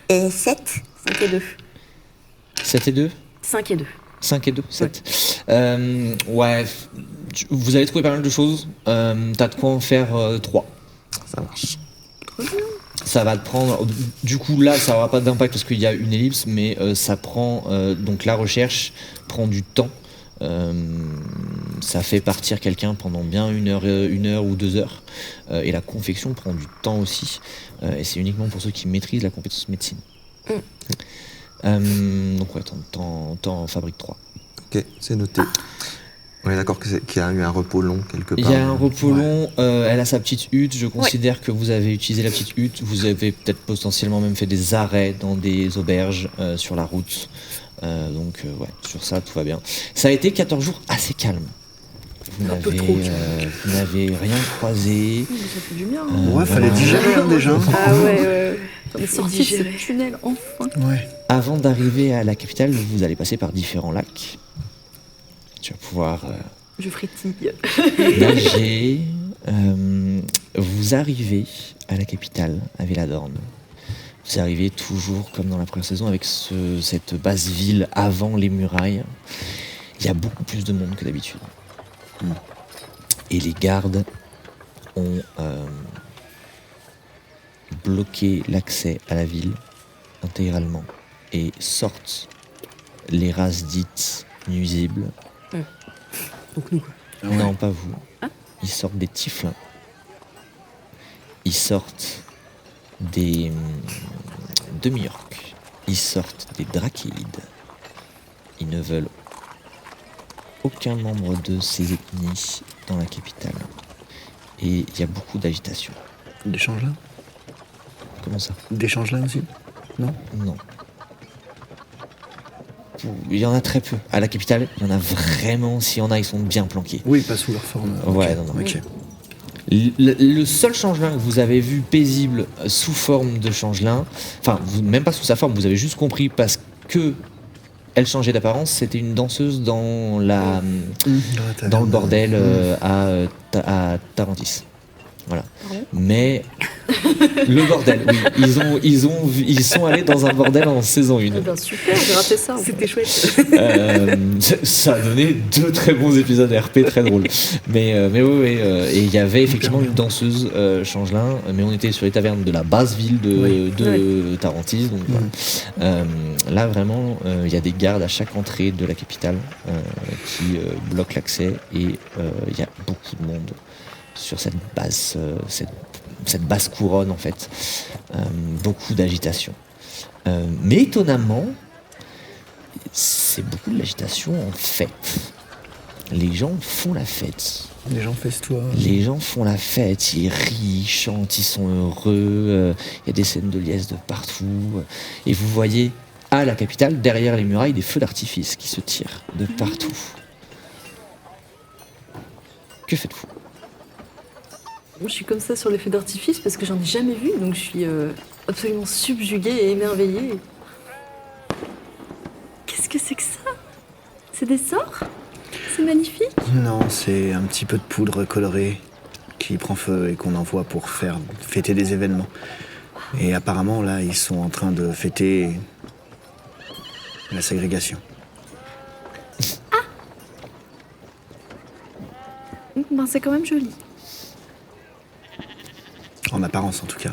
7. 5 et 2. 7 et 2 5 et 2. 5 et 2, 7. Ouais, vous avez trouvé pas mal de choses. T'as de quoi en faire 3. Ça marche. Ça va te prendre. Du coup, là, ça n'aura pas d'impact parce qu'il y a une ellipse, mais ça prend. Donc, la recherche prend du temps. Ça fait partir quelqu'un pendant bien une heure ou 2 heures. Et la confection prend du temps aussi. Et c'est uniquement pour ceux qui maîtrisent la compétence médecine. Donc, ouais, t'en fabriques 3. Ok, c'est noté. On est d'accord qu'il y a eu un repos long quelque part. Il y a un repos long, elle a sa petite hutte, je considère que vous avez utilisé la petite hutte, vous avez peut-être potentiellement même fait des arrêts dans des auberges sur la route, donc ouais, sur ça tout va bien. Ça a été 14 jours assez calmes. Vous n'avez rien croisé. Ça fait du bien. Ouais, fallait digérer hein, déjà. Ah ouais. On est sorti de ce tunnel, enfin. Ouais. Avant d'arriver à la capitale, vous allez passer par différents lacs. Tu vas pouvoir Je frétille. nager. Vous arrivez à la capitale, à Véladorn. Vous arrivez toujours comme dans la première saison avec cette basse ville avant les murailles. Il y a beaucoup plus de monde que d'habitude. Et les gardes ont bloqué l'accès à la ville intégralement et sortent les races dites nuisibles. Donc nous, quoi. Ah ouais. Non, pas vous. Ils sortent des tieflins. Ils sortent des demi-orques. Ils sortent des drachéides. Ils ne veulent aucun membre de ces ethnies dans la capitale. Et il y a beaucoup d'agitation. Des changelins. Comment ça? Des changelins aussi. Non. Non. Il y en a très peu. À la capitale, il y en a vraiment. S'il y en a, ils sont bien planqués. Oui, pas sous leur forme. Ouais, Ok. non, non. Ok. Le seul changelin que vous avez vu paisible sous forme de changelin, enfin, même pas sous sa forme, vous avez juste compris parce que elle changeait d'apparence, c'était une danseuse dans dans le bordel à Tarantis. Voilà. Pardon. Mais le bordel, oui. Ils sont allés dans un bordel en saison 1. Eh ben super, j'ai raté ça. C'était chouette. Ça a donné 2 très bons épisodes RP très drôles. Mais oui, et il y avait effectivement une danseuse changelin, mais on était sur les tavernes de la basse ville de Tarantis. Donc, voilà. Là vraiment, il y a des gardes à chaque entrée de la capitale qui bloquent l'accès et il y a beaucoup de monde sur cette basse couronne en fait. Beaucoup d'agitation. Mais étonnamment, c'est beaucoup de l'agitation en fête. Les gens font la fête. Les gens festoient. Les gens font la fête, ils rient, ils chantent, ils sont heureux. Il y a des scènes de liesse de partout. Et vous voyez à la capitale, derrière les murailles, des feux d'artifice qui se tirent de partout. Que faites-vous? Moi, je suis comme ça sur les feux d'artifice parce que j'en ai jamais vu, donc je suis absolument subjuguée et émerveillée. Qu'est-ce que c'est que ça? C'est des sorts? C'est magnifique. Non, c'est un petit peu de poudre colorée qui prend feu et qu'on envoie pour faire fêter des événements. Et apparemment, là, ils sont en train de fêter la ségrégation. Ben, c'est quand même joli. En apparence, en tout cas.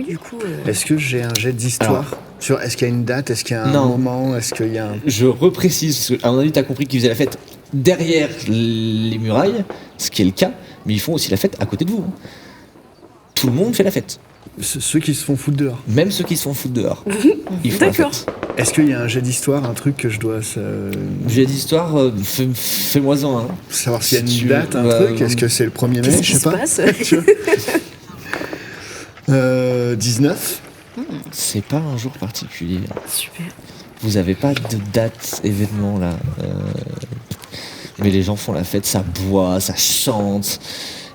Du coup, Est-ce que j'ai un jet d'histoire sur est-ce qu'il y a une date, est-ce qu'il y a un Non. moment, est-ce qu'il y a un... Je reprécise, parce qu'à mon avis, tu as compris qu'ils faisaient la fête derrière les murailles, ce qui est le cas, mais ils font aussi la fête à côté de vous. Tout le monde fait la fête. Ceux qui se font foutre dehors. Même ceux qui se font foutre dehors. Ils font la D'accord. fête. Est-ce qu'il y a un jet d'histoire, un truc que je dois J'ai d'histoire, fais-moi-en un. savoir s'il y a une Si tu- date, un bah, truc? Est-ce que c'est le 1er mai? qu'est-ce Je qui sais se pas. passe? 19. C'est pas un jour particulier. Super. Vous avez pas de date, événement là. Mais les gens font la fête, ça boit, ça chante.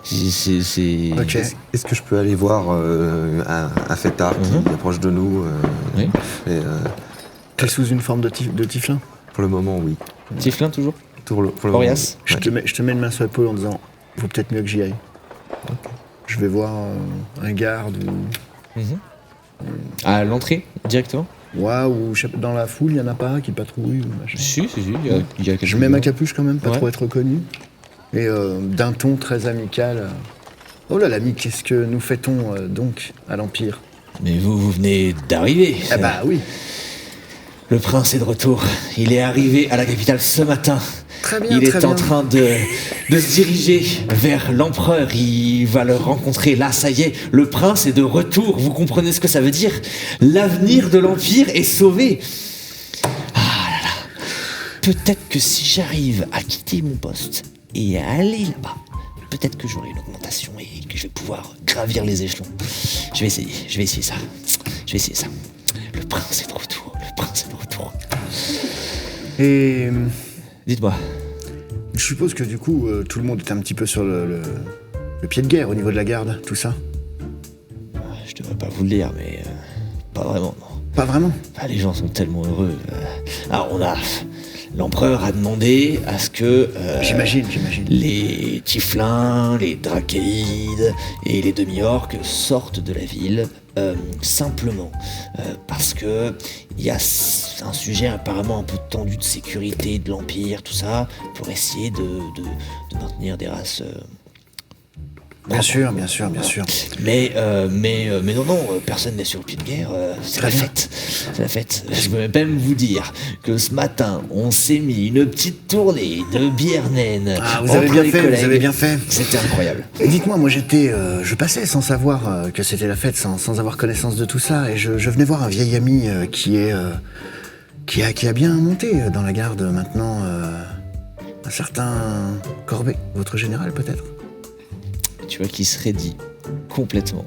C'est. Ok. Est-ce que je peux aller voir un fêtard qui est proche de nous Oui. et, T'es sous une forme de tiflin? Pour le moment, oui. Tiflin toujours Pour le Orias moment, oui. Je te mets une main sur l'épaule en disant, vaut peut-être mieux que j'y aille. Je vais voir un garde ou... À l'entrée, directement Ouais, ou je sais pas, dans la foule, il y en a pas un qui patrouille ou machin. Si, il y a quelques Je mets ma capuche quand même, pas Ouais. trop être reconnu. Et d'un ton très amical. Oh là, l'ami, qu'est-ce que nous fait-on donc à l'Empire? Mais vous venez d'arriver. Ah bah oui, Le prince est de retour. Il est arrivé à la capitale ce matin. très bien, Il très est bien. en train de se diriger vers l'empereur. Il va le rencontrer. Là, ça y est, le prince est de retour. Vous comprenez ce que ça veut dire? L'avenir de l'Empire est sauvé. Ah là là. Peut-être que si j'arrive à quitter mon poste et à aller là-bas, peut-être que j'aurai une augmentation et que je vais pouvoir gravir les échelons. Je vais essayer ça. Le prince est de retour. Et Dites-moi. je suppose que du coup, tout le monde est un petit peu sur le pied de guerre au niveau de la garde, tout ça? Je devrais pas vous le dire, mais pas vraiment, non. Pas vraiment? Ah, les gens sont tellement heureux. Alors l'empereur a demandé à ce que J'imagine. les Tiflins, les Drachéides et les demi-orques sortent de la ville simplement parce que il y a un sujet apparemment un peu tendu de sécurité de l'Empire, tout ça, pour essayer de maintenir des races. Bien sûr. Mais non, personne n'est sur le pied de guerre, c'est la fête. Je peux même vous dire que ce matin, on s'est mis une petite tournée de bière naine. Ah, vous avez bien fait. C'était incroyable. Et dites-moi, moi je passais sans savoir que c'était la fête, sans avoir connaissance de tout ça, et je venais voir un vieil ami qui a bien monté dans la garde maintenant, un certain Corbet, votre général peut-être? Tu vois qu'il se raidit complètement.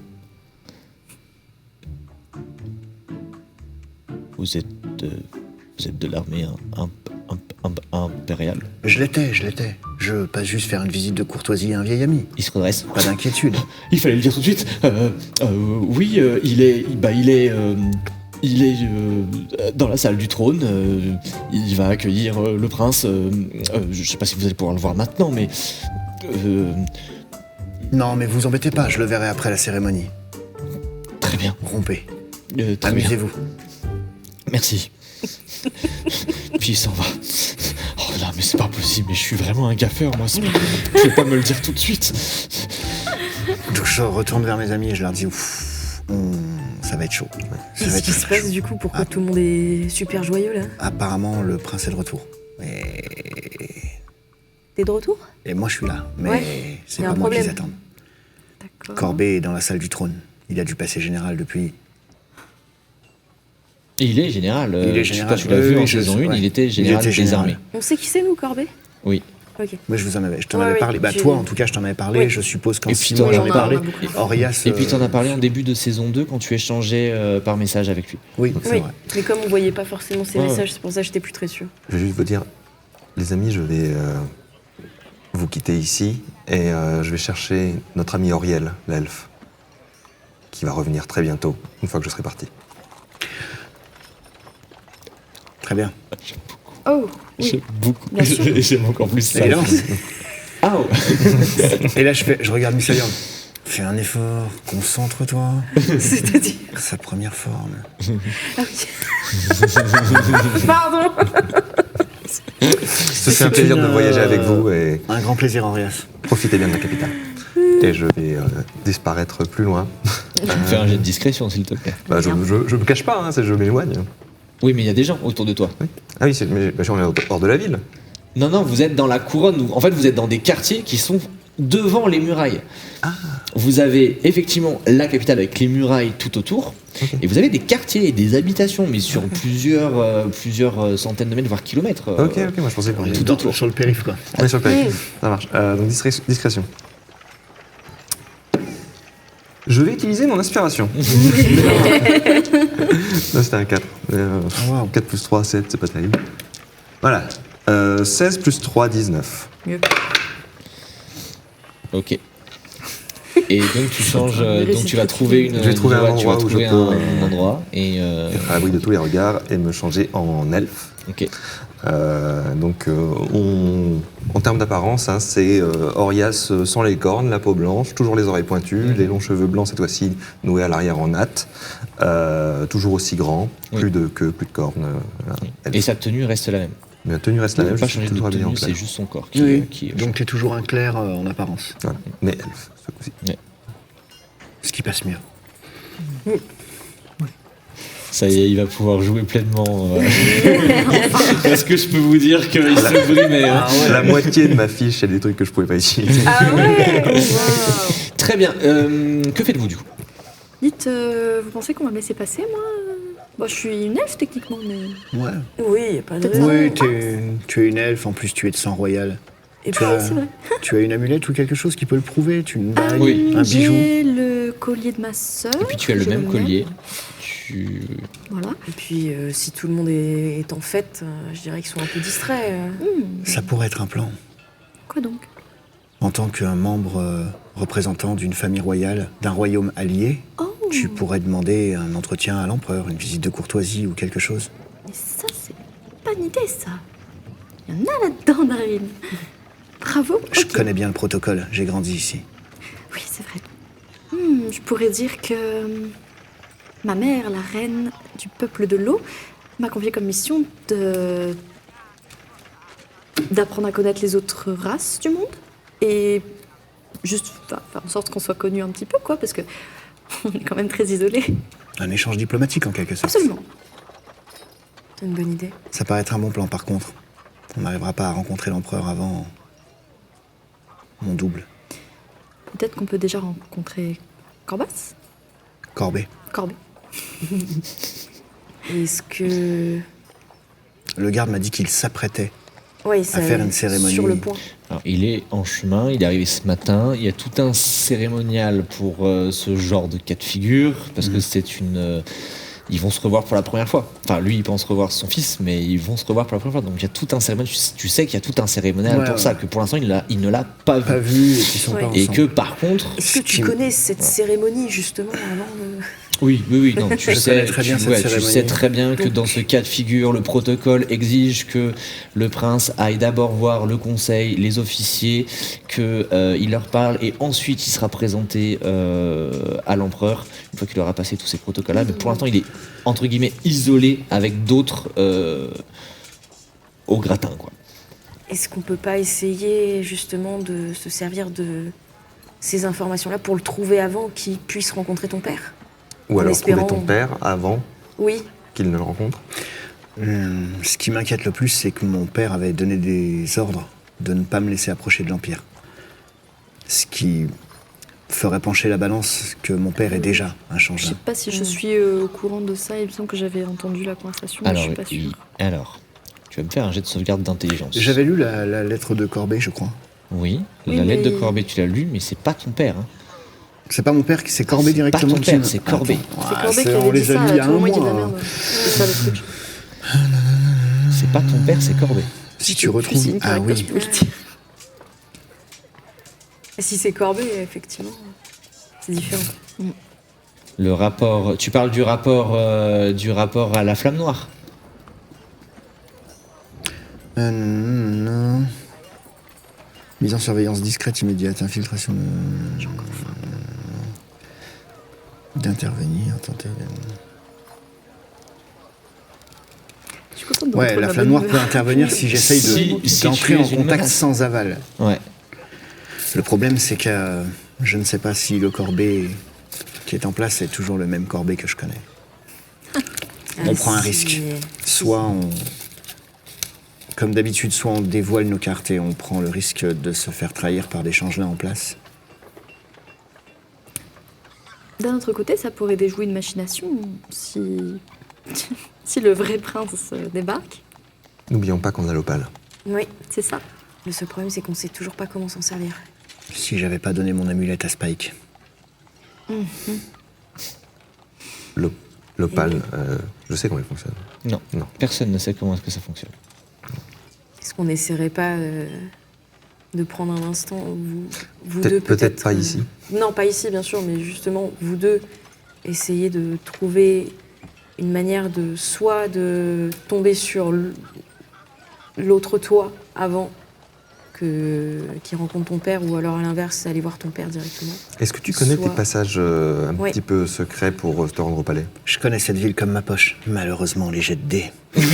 Vous êtes de l'armée impériale. Je l'étais. Je passe juste faire une visite de courtoisie à un vieil ami. Il se redresse. Pas d'inquiétude. Il fallait le dire tout de suite. Oui, il est dans la salle du trône. Il va accueillir le prince. Je sais pas si vous allez pouvoir le voir maintenant, mais Non, mais vous embêtez pas, je le verrai après la cérémonie. très bien. Rompez. Très bien. Amusez-vous. Merci. Puis il s'en va. Oh là, mais c'est pas possible. Mais je suis vraiment un gaffeur, moi. Vous pouvez pas me le dire tout de suite. Donc je retourne vers mes amis et je leur dis, ça va être chaud. Ça va Qu'est-ce être qui se très passe chaud. du coup? Pourquoi tout le monde est super joyeux là? Apparemment, le prince est de retour. T'es de retour? Et moi, je suis là. Mais Ouais. c'est Y a pas un moi qui les problème. attends. D'accord. Corbet est dans la salle du trône. Il a dû passer général depuis. Et il est général. Il est je sais général, pas, tu l'as oui, vu oui, en je saison sais, 1, ouais. il était Il général était des général. armées. On sait qui c'est nous, Corbet? Oui. Ok. Moi, je t'en Ouais, avais ouais, parlé. Bah, j'ai- toi, en tout cas, je t'en avais parlé. Oui. Je suppose qu'en Et puis 6 t'en mois, as j'en ai parlé. parlé. beaucoup. Orias. Et puis t'en as parlé en début de saison 2 quand tu échangeais par message avec lui. Oui, c'est Oui, vrai. mais comme on voyait pas forcément ces Ouais. messages, c'est pour ça que j'étais plus très sûre. Je vais juste vous dire, les amis, je vais vous quitter ici et je vais chercher notre ami Auriel, l'elfe, qui va revenir très bientôt, une fois que je serai parti. Très bien. Oh, oui. J'aime beaucoup. Bien sûr. Et j'aime encore plus ça. Évidemment. Ah ouais. Et là, je regarde Missalian. Fais un effort, concentre-toi. C'est-à-dire. Sa première forme. Ah oui. Pardon. Ce serait un plaisir de voyager avec vous et Un grand plaisir, Henrias. profitez bien de la capitale. Et je vais disparaître plus loin. Fais un jet de discrétion, s'il te plaît. Bah, je me cache pas, hein, je m'éloigne. Oui, mais il y a des gens autour de toi. Oui. Ah oui, mais je suis hors de la ville. Non, vous êtes dans la couronne. En fait, vous êtes dans des quartiers qui sont devant les murailles. Vous avez effectivement la capitale avec les murailles tout autour. Ok. Et vous avez des quartiers et des habitations, mais sur plusieurs centaines de mètres, voire kilomètres. Ok, moi je pensais qu'on était tout autour. Sur le périph', quoi. On est sur le périph'. Ça marche. Donc discrétion. Je vais utiliser mon inspiration. Là, c'était un 4. wow. 4 plus 3, 7, c'est pas terrible. Voilà. 16 plus 3, 19. Mieux. Ok. Et donc tu changes, donc tu vas trouver une. Je vais trouver un tu vas endroit où je trouver peux, un endroit et. Être à l'abri de tous les regards et me changer en elfe. Ok. En termes d'apparence, hein, c'est Orias sans les cornes, la peau blanche, toujours les oreilles pointues, les longs cheveux blancs cette fois-ci noués à l'arrière en natte, toujours aussi grand, plus de queue, plus de cornes. Voilà. Et sa tenue reste la même. Mais la tenue reste la même, Pas je suis changer de toujours habillé en tenue, clair. c'est juste son corps qui. Oui. qui Donc tu es toujours un clair en apparence. Voilà. Mais elfe, ce coup-ci. Ce qui passe mieux. Ça y est, il va pouvoir jouer pleinement. Parce que je peux vous dire qu'il se brimait. Hein. La moitié de ma fiche, c'est des trucs que je pouvais pas utiliser. Ah ouais. Très bien. Que faites-vous du coup? Dites, vous pensez qu'on va me laisser passer, moi? Bon, je suis une elfe, techniquement, mais... Ouais. Oui, y a pas de raison. Oui, tu es une elfe, en plus tu es de sang royal. Et Tu puis, as, c'est vrai. tu as une amulette ou quelque chose qui peut le prouver? Tu une bague, Oui. un bijou? J'ai le collier de ma sœur. Et puis tu as le je même mets. collier. Voilà. et puis si tout le monde est en fête, je dirais qu'ils sont un peu distraits. Ça pourrait être un plan. Quoi donc? En tant qu'un membre représentant d'une famille royale, d'un royaume allié, Oh, tu pourrais demander un entretien à l'empereur, une visite de courtoisie ou quelque chose. mais ça, c'est pas une idée, ça. Il y en a là-dedans, Darin. Bravo. Je ok. connais bien le protocole, j'ai grandi ici. Oui, c'est vrai. Je pourrais dire que ma mère, la reine du peuple de l'eau, m'a confié comme mission d'apprendre à connaître les autres races du monde et juste faire en sorte qu'on soit connus un petit peu, quoi, parce que on est quand même très isolés. Un échange diplomatique en quelque sorte. Absolument. C'est une bonne idée. Ça paraît être un bon plan par contre. On n'arrivera pas à rencontrer l'empereur avant mon double, Peut-être qu'on peut déjà rencontrer Corbas. Corbet. Corbet. Est-ce que... Le garde m'a dit qu'il s'apprêtait. Oui, ça faire une cérémonie. Sur le point. Alors, il est en chemin, il est arrivé ce matin. Il y a tout un cérémonial pour ce genre de cas de figure, parce que c'est une. Ils vont se revoir pour la première fois. Enfin, lui, il pense revoir son fils, mais ils vont se revoir pour la première fois. Donc, il y a tout un cérémonial. Tu sais qu'il y a tout un cérémonial Ouais, pour ouais. ça, que pour l'instant, il ne l'a pas vu. Pas vu et qu'ils sont Ouais. pas Et ensemble. que par contre. Est-ce que tu connais cette cérémonie, justement, avant de... Oui, non, tu Je sais, connais très bien cette tu cérémonie. sais très bien que dans ce cas de figure, le protocole exige que le prince aille d'abord voir le conseil, les officiers, qu'il leur parle et ensuite il sera présenté à l'empereur une fois qu'il aura passé tous ces protocoles-là. Mais pour l'instant, il est entre guillemets isolé avec d'autres au gratin, quoi. Est-ce qu'on peut pas essayer, justement, de se servir de ces informations-là pour le trouver avant qu'il puisse rencontrer ton père? Ou En alors espérant- trouver ton père avant Oui. qu'il ne le rencontre. Ce qui m'inquiète le plus, c'est que mon père avait donné des ordres de ne pas me laisser approcher de l'Empire. Ce qui ferait pencher la balance que mon père est déjà un Je changelin. sais pas si je suis au courant de ça. Il me semble que j'avais entendu la conversation, mais je suis pas sûre. Alors, tu vas me faire un jet de sauvegarde d'intelligence. J'avais lu la lettre de Corbet, je crois. Oui, Oui, la lettre de mais- Corbet, tu l'as lue, mais c'est pas ton père. Hein. C'est pas mon père, c'est Corbet C'est pas directement ton qui père, me- c'est Corbet. Attends, C'est ah, Corbet qui on avait dit les a ça lus à il y a tout un le monde, il dit de la mois. merde. C'est ça le truc. C'est pas ton père, c'est Corbet. Si tu C'est retrouves... une Ah caractère, oui. je peux le dire. Et si c'est Corbet, effectivement, c'est différent. Le rapport. Tu parles du rapport à la flamme noire. Non. Mise en surveillance discrète immédiate, infiltration d'intervenir, tenter. Je suis contente de Ouais, retrouver la ma flamme bonne noire humeur. peut intervenir si j'essaye Si d'entrer tu es en une contact menace. sans aval. Ouais. Le problème, c'est que je ne sais pas si le Corbet qui est en place est toujours le même Corbet que je connais. On prend un risque. Soit on... Comme d'habitude, soit on dévoile nos cartes et on prend le risque de se faire trahir par des changelins en place. D'un autre côté, ça pourrait déjouer une machination si... si le vrai prince débarque. N'oublions pas qu'on a l'opale. Oui. C'est ça. Le seul problème, c'est qu'on sait toujours pas comment s'en servir. Si j'avais pas donné mon amulette à Spike. L'opale, je sais comment elle fonctionne. Non. Non. Personne ne sait comment est-ce que ça fonctionne. Est-ce qu'on n'essaierait pas de prendre un instant, vous Peut-être- deux peut-être pas ici. Non, pas ici, bien sûr, mais justement, vous deux, essayez de trouver une manière de soit de tomber sur l'autre toi avant qu'il rencontre ton père, ou alors à l'inverse, aller voir ton père directement. Est-ce que tu connais Soit- tes passages un Ouais. petit peu secrets pour te rendre au palais? Je connais cette ville comme ma poche. Malheureusement, les jets de dés. Non,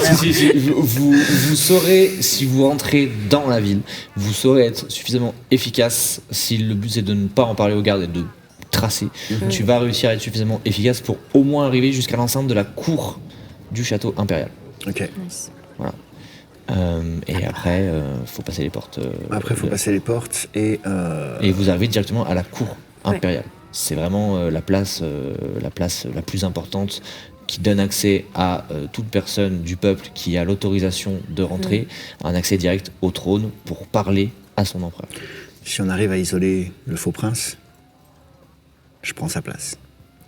si, vous saurez, si vous rentrez dans la ville, vous saurez être suffisamment efficace. Si le but c'est de ne pas en parler aux gardes et de tracer, tu vas réussir à être suffisamment efficace pour au moins arriver jusqu'à l'enceinte de la cour du château impérial. Ok. Nice. Et après, faut passer les portes. Après, il faut passer les portes et... Et vous arrivez directement à la cour impériale. C'est vraiment la place la plus importante qui donne accès à toute personne du peuple qui a l'autorisation de rentrer, un accès direct au trône pour parler à son empereur. Si on arrive à isoler le faux prince, je prends sa place.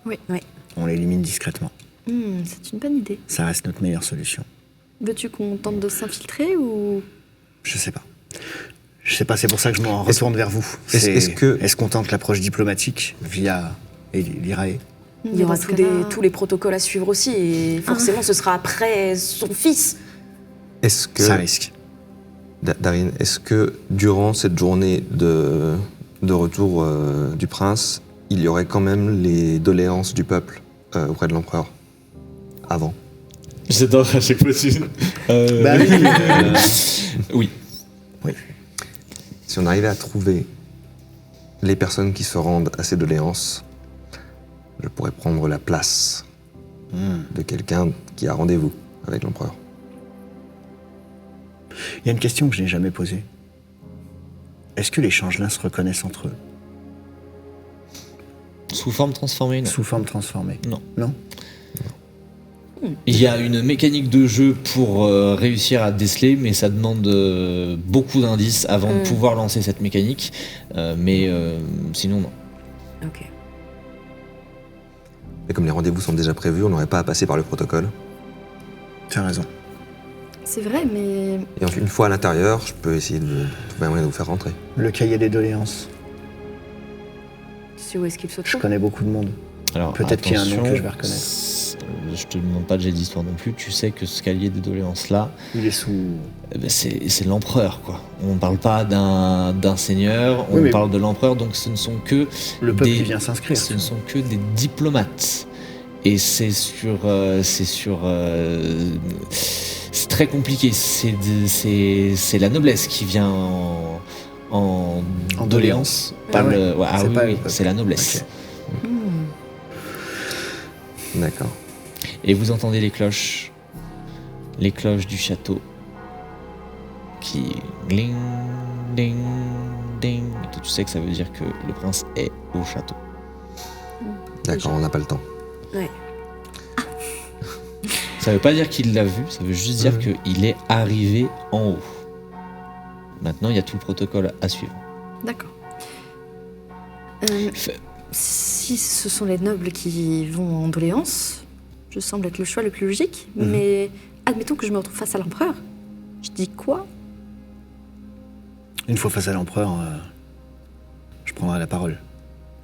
Oui. On l'élimine discrètement. C'est une bonne idée. Ça reste notre meilleure solution. Veux-tu qu'on tente de s'infiltrer ou... Je sais pas. Je sais pas, c'est pour ça que je m'en retourne vers vous. est-ce qu'on tente l'approche diplomatique via l'IRAE? Il y aura Dans ce cas-là- tous les protocoles à suivre aussi, et forcément, ce sera après son fils. Est-ce que... Ça risque. Darine, est-ce que durant cette journée de retour du prince, il y aurait quand même les doléances du peuple auprès de l'empereur? Avant. J'adore à chaque fois. Bah oui. Oui. Si on arrivait à trouver les personnes qui se rendent à ces doléances, je pourrais prendre la place de quelqu'un qui a rendez-vous avec l'empereur. Il y a une question que je n'ai jamais posée. Est-ce que les changelins se reconnaissent entre eux? Sous forme transformée, non. Sous forme transformée? Non. Non? Il y a une mécanique de jeu pour réussir à déceler, mais ça demande beaucoup d'indices avant de pouvoir lancer cette mécanique. Mais sinon, non. Ok. Et comme les rendez-vous sont déjà prévus, on n'aurait pas à passer par le protocole. Tu as raison. C'est vrai, mais... Et une fois à l'intérieur, je peux essayer de trouver un moyen de vous faire rentrer. Le cahier des doléances. Tu sais où est-ce qu'il se Je trouve? connais beaucoup de monde. Alors, Peut-être qu'il y a un nom attention, que je vais reconnaître. Je te demande pas de jet d'histoire non plus. Tu sais que ce calier des doléances là, Il est sous... c'est l'empereur, quoi. On ne parle pas d'un seigneur, on Oui, mais- parle de l'empereur, donc ce ne sont que Le peuple des- qui vient s'inscrire. ce ne sont que des diplomates. Et c'est très compliqué. C'est la noblesse qui vient en doléance. Pas Ah ouais. le- ouais, ah C'est oui, pas oui, le peuple. c'est la noblesse. Ok. D'accord. Et vous entendez les cloches du château qui gling, ding, ding. Et toi, tu sais que ça veut dire que le prince est au château. D'accord, on n'a pas le temps. Ouais. Ça veut pas dire qu'il l'a vu, ça veut juste dire qu'il est arrivé en haut. Maintenant, il y a tout le protocole à suivre. D'accord. Fait- Si ce sont les nobles qui vont en doléance, je semble être le choix le plus logique, mais admettons que je me retrouve face à l'empereur. Je dis quoi? Une fois face à l'empereur, je prendrai la parole.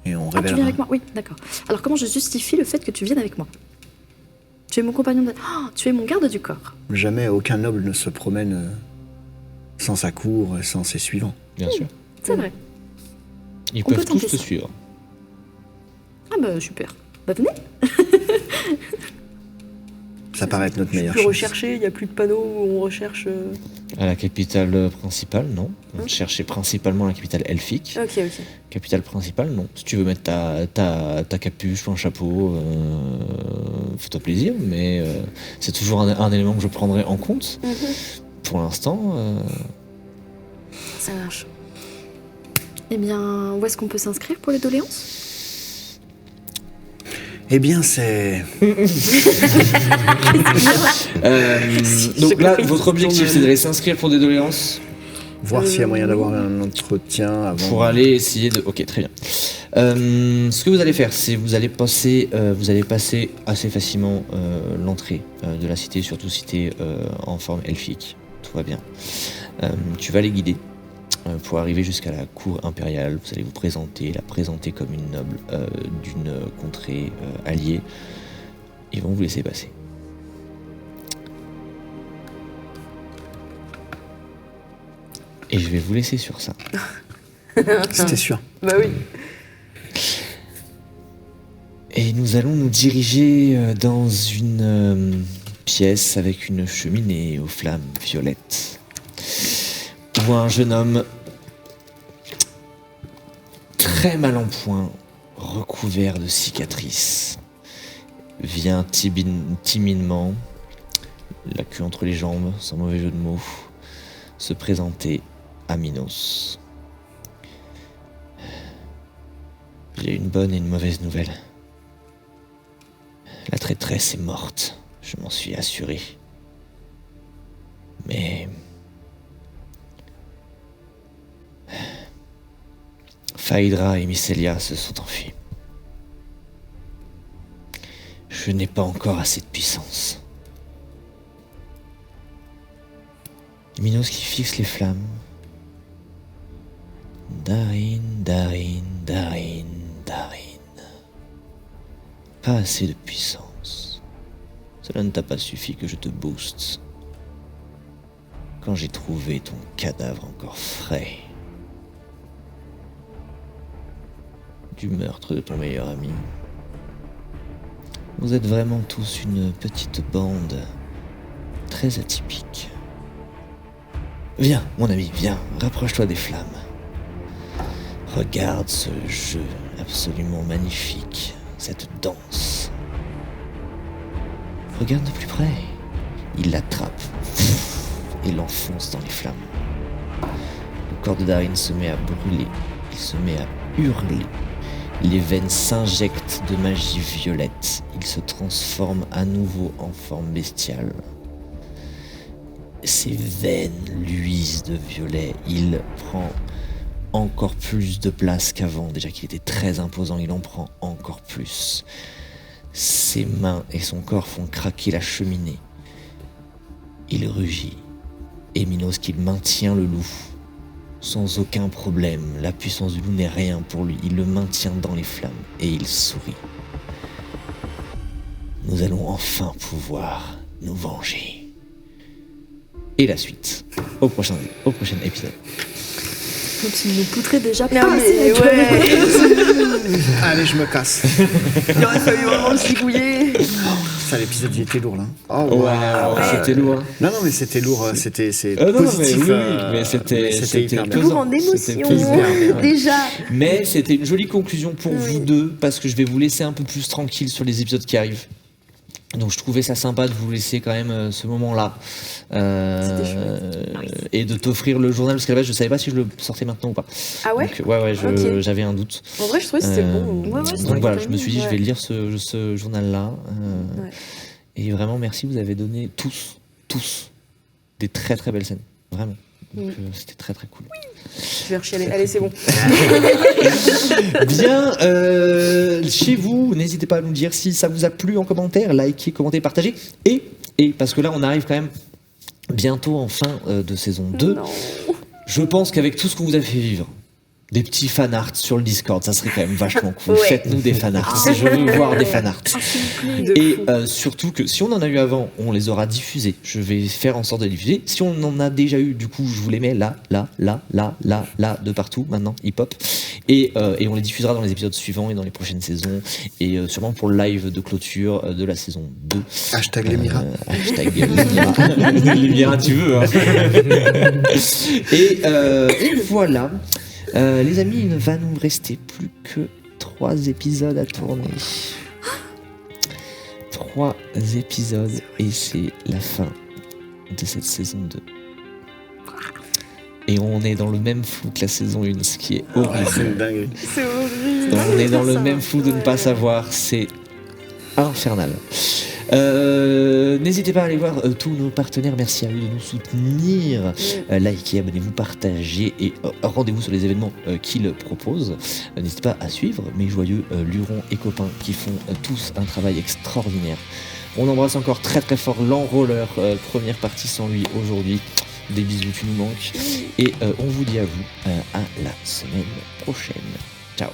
Et on Ah, tu révélera. viens avec moi? Oui, d'accord. Alors comment je justifie le fait que tu viennes avec moi? Tu es mon compagnon de... Oh, tu es mon garde du corps. Jamais aucun noble ne se promène sans sa cour, sans ses suivants. Bien sûr. C'est vrai. Ils On peut peuvent tous tenter te ça. suivre. Ah bah super. Bah venez. Ça paraît être notre Je suis meilleure plus chance. recherché, il n'y a plus de panneaux où on recherche. À la capitale principale, non. On cherchait principalement la capitale elfique. Ok. Capitale principale, non. Si tu veux mettre ta capuche ou un chapeau, fais-toi plaisir, mais c'est toujours un élément que je prendrai en compte. Pour l'instant, Ça marche. Eh bien, où est-ce qu'on peut s'inscrire pour les doléances? Eh bien, c'est... donc là, votre objectif, c'est d'aller s'inscrire pour des doléances voir s'il y a moyen d'avoir un entretien avant. pour aller essayer de... Ok, très bien. Ce que vous allez faire, c'est vous allez passer assez facilement l'entrée de la cité, surtout si t'es en forme elfique. Tout va bien. Tu vas les guider pour arriver jusqu'à la cour impériale. Vous allez vous présenter, la présenter comme une noble d'une contrée alliée. Ils vont vous laisser passer. Et je vais vous laisser sur ça. C'était sûr. Bah oui. Et nous allons nous diriger dans une pièce avec une cheminée aux flammes violettes. Où un jeune homme très mal en point, recouvert de cicatrices, vient timidement, la queue entre les jambes, sans mauvais jeu de mots, se présenter à Minos. J'ai une bonne et une mauvaise nouvelle. La traîtresse est morte, je m'en suis assuré. Mais... Phaedra et Mycelia se sont enfuis. Je n'ai pas encore assez de puissance. Minos qui fixe les flammes. Darin, Darin, Darin, Darin. Pas assez de puissance. Cela ne t'a pas suffi que je te booste. Quand j'ai trouvé ton cadavre encore frais du meurtre de ton meilleur ami. Vous êtes vraiment tous une petite bande très atypique. Viens, mon ami, viens, rapproche-toi des flammes. Regarde ce jeu absolument magnifique, cette danse. Regarde de plus près. Il l'attrape et l'enfonce dans les flammes. Le corps de Darin se met à brûler, il se met à hurler. Les veines s'injectent de magie violette. Il se transforme à nouveau en forme bestiale. Ses veines luisent de violet. Il prend encore plus de place qu'avant. Déjà qu'il était très imposant, il en prend encore plus. Ses mains et son corps font craquer la cheminée. Il rugit. Et Minos qui maintient le loup. Sans aucun problème, la puissance du loup n'est rien pour lui, il le maintient dans les flammes et il sourit. Nous allons enfin pouvoir nous venger. Et la suite, au prochain épisode. Tu nous poutrais déjà pas Non mais assez, ouais. Allez, je me casse. Il aurait fallu vraiment le zigouiller. Ça, l'épisode, il était lourd, là. Oh, Ouais, waouh. c'était lourd. Non, mais c'était lourd. C'est Non, positif. mais c'était hyper bien. pesant. Lourd en émotion, C'était pesant. déjà. Mais c'était une jolie conclusion pour Oui. vous deux, parce que je vais vous laisser un peu plus tranquille sur les épisodes qui arrivent. Donc je trouvais ça sympa de vous laisser quand même ce moment-là. Et de t'offrir le journal, parce qu'à la base je savais pas si je le sortais maintenant ou pas. Ah ouais. Donc ouais, Ok. j'avais un doute. En vrai, je trouvais que c'était bon. Ouais, c'était Donc voilà, bon. je me suis dit je vais lire ce journal-là. Ouais. Et vraiment merci, vous avez donné tous des très très belles scènes. Vraiment. Donc c'était très très cool. Je vais rechialer. Allez, c'est bon. Bien, chez vous, n'hésitez pas à nous dire si ça vous a plu en commentaire, likez, commentez, partagez. Et parce que là, on arrive quand même bientôt en fin de saison 2. Non. Je pense qu'avec tout ce qu'on vous a fait vivre, des petits fanarts sur le Discord, ça serait quand même vachement cool. Ouais. Faites-nous des fanarts. Je veux voir des fanarts. De Et fou. surtout que si on en a eu avant, on les aura diffusés. Je vais faire en sorte de les diffuser. Si on en a déjà eu, du coup, je vous les mets là, de partout, maintenant, hip-hop. Et on les diffusera dans les épisodes suivants et dans les prochaines saisons. Et sûrement pour le live de clôture de la saison 2. Hashtag les miracles. Hashtag les miracles, tu veux. Hein. Et voilà. Les amis, il ne va nous rester plus que 3 épisodes à tourner. 3 épisodes et c'est la fin de cette saison 2. Et on est dans le même flou que la saison 1, ce qui est horrible. C'est une dinguerie. C'est horrible. Donc on est dans le ça. même flou de ne pas Ouais. savoir, c'est infernal. N'hésitez pas à aller voir tous nos partenaires, merci à eux de nous soutenir. Likez, abonnez-vous, partagez et rendez-vous sur les événements qu'ils proposent. N'hésitez pas à suivre mes joyeux lurons et copains qui font tous un travail extraordinaire. On embrasse encore très très fort l'enrolleur, première partie sans lui aujourd'hui. Des bisous, tu nous manques. Et on vous dit à vous à la semaine prochaine. Ciao.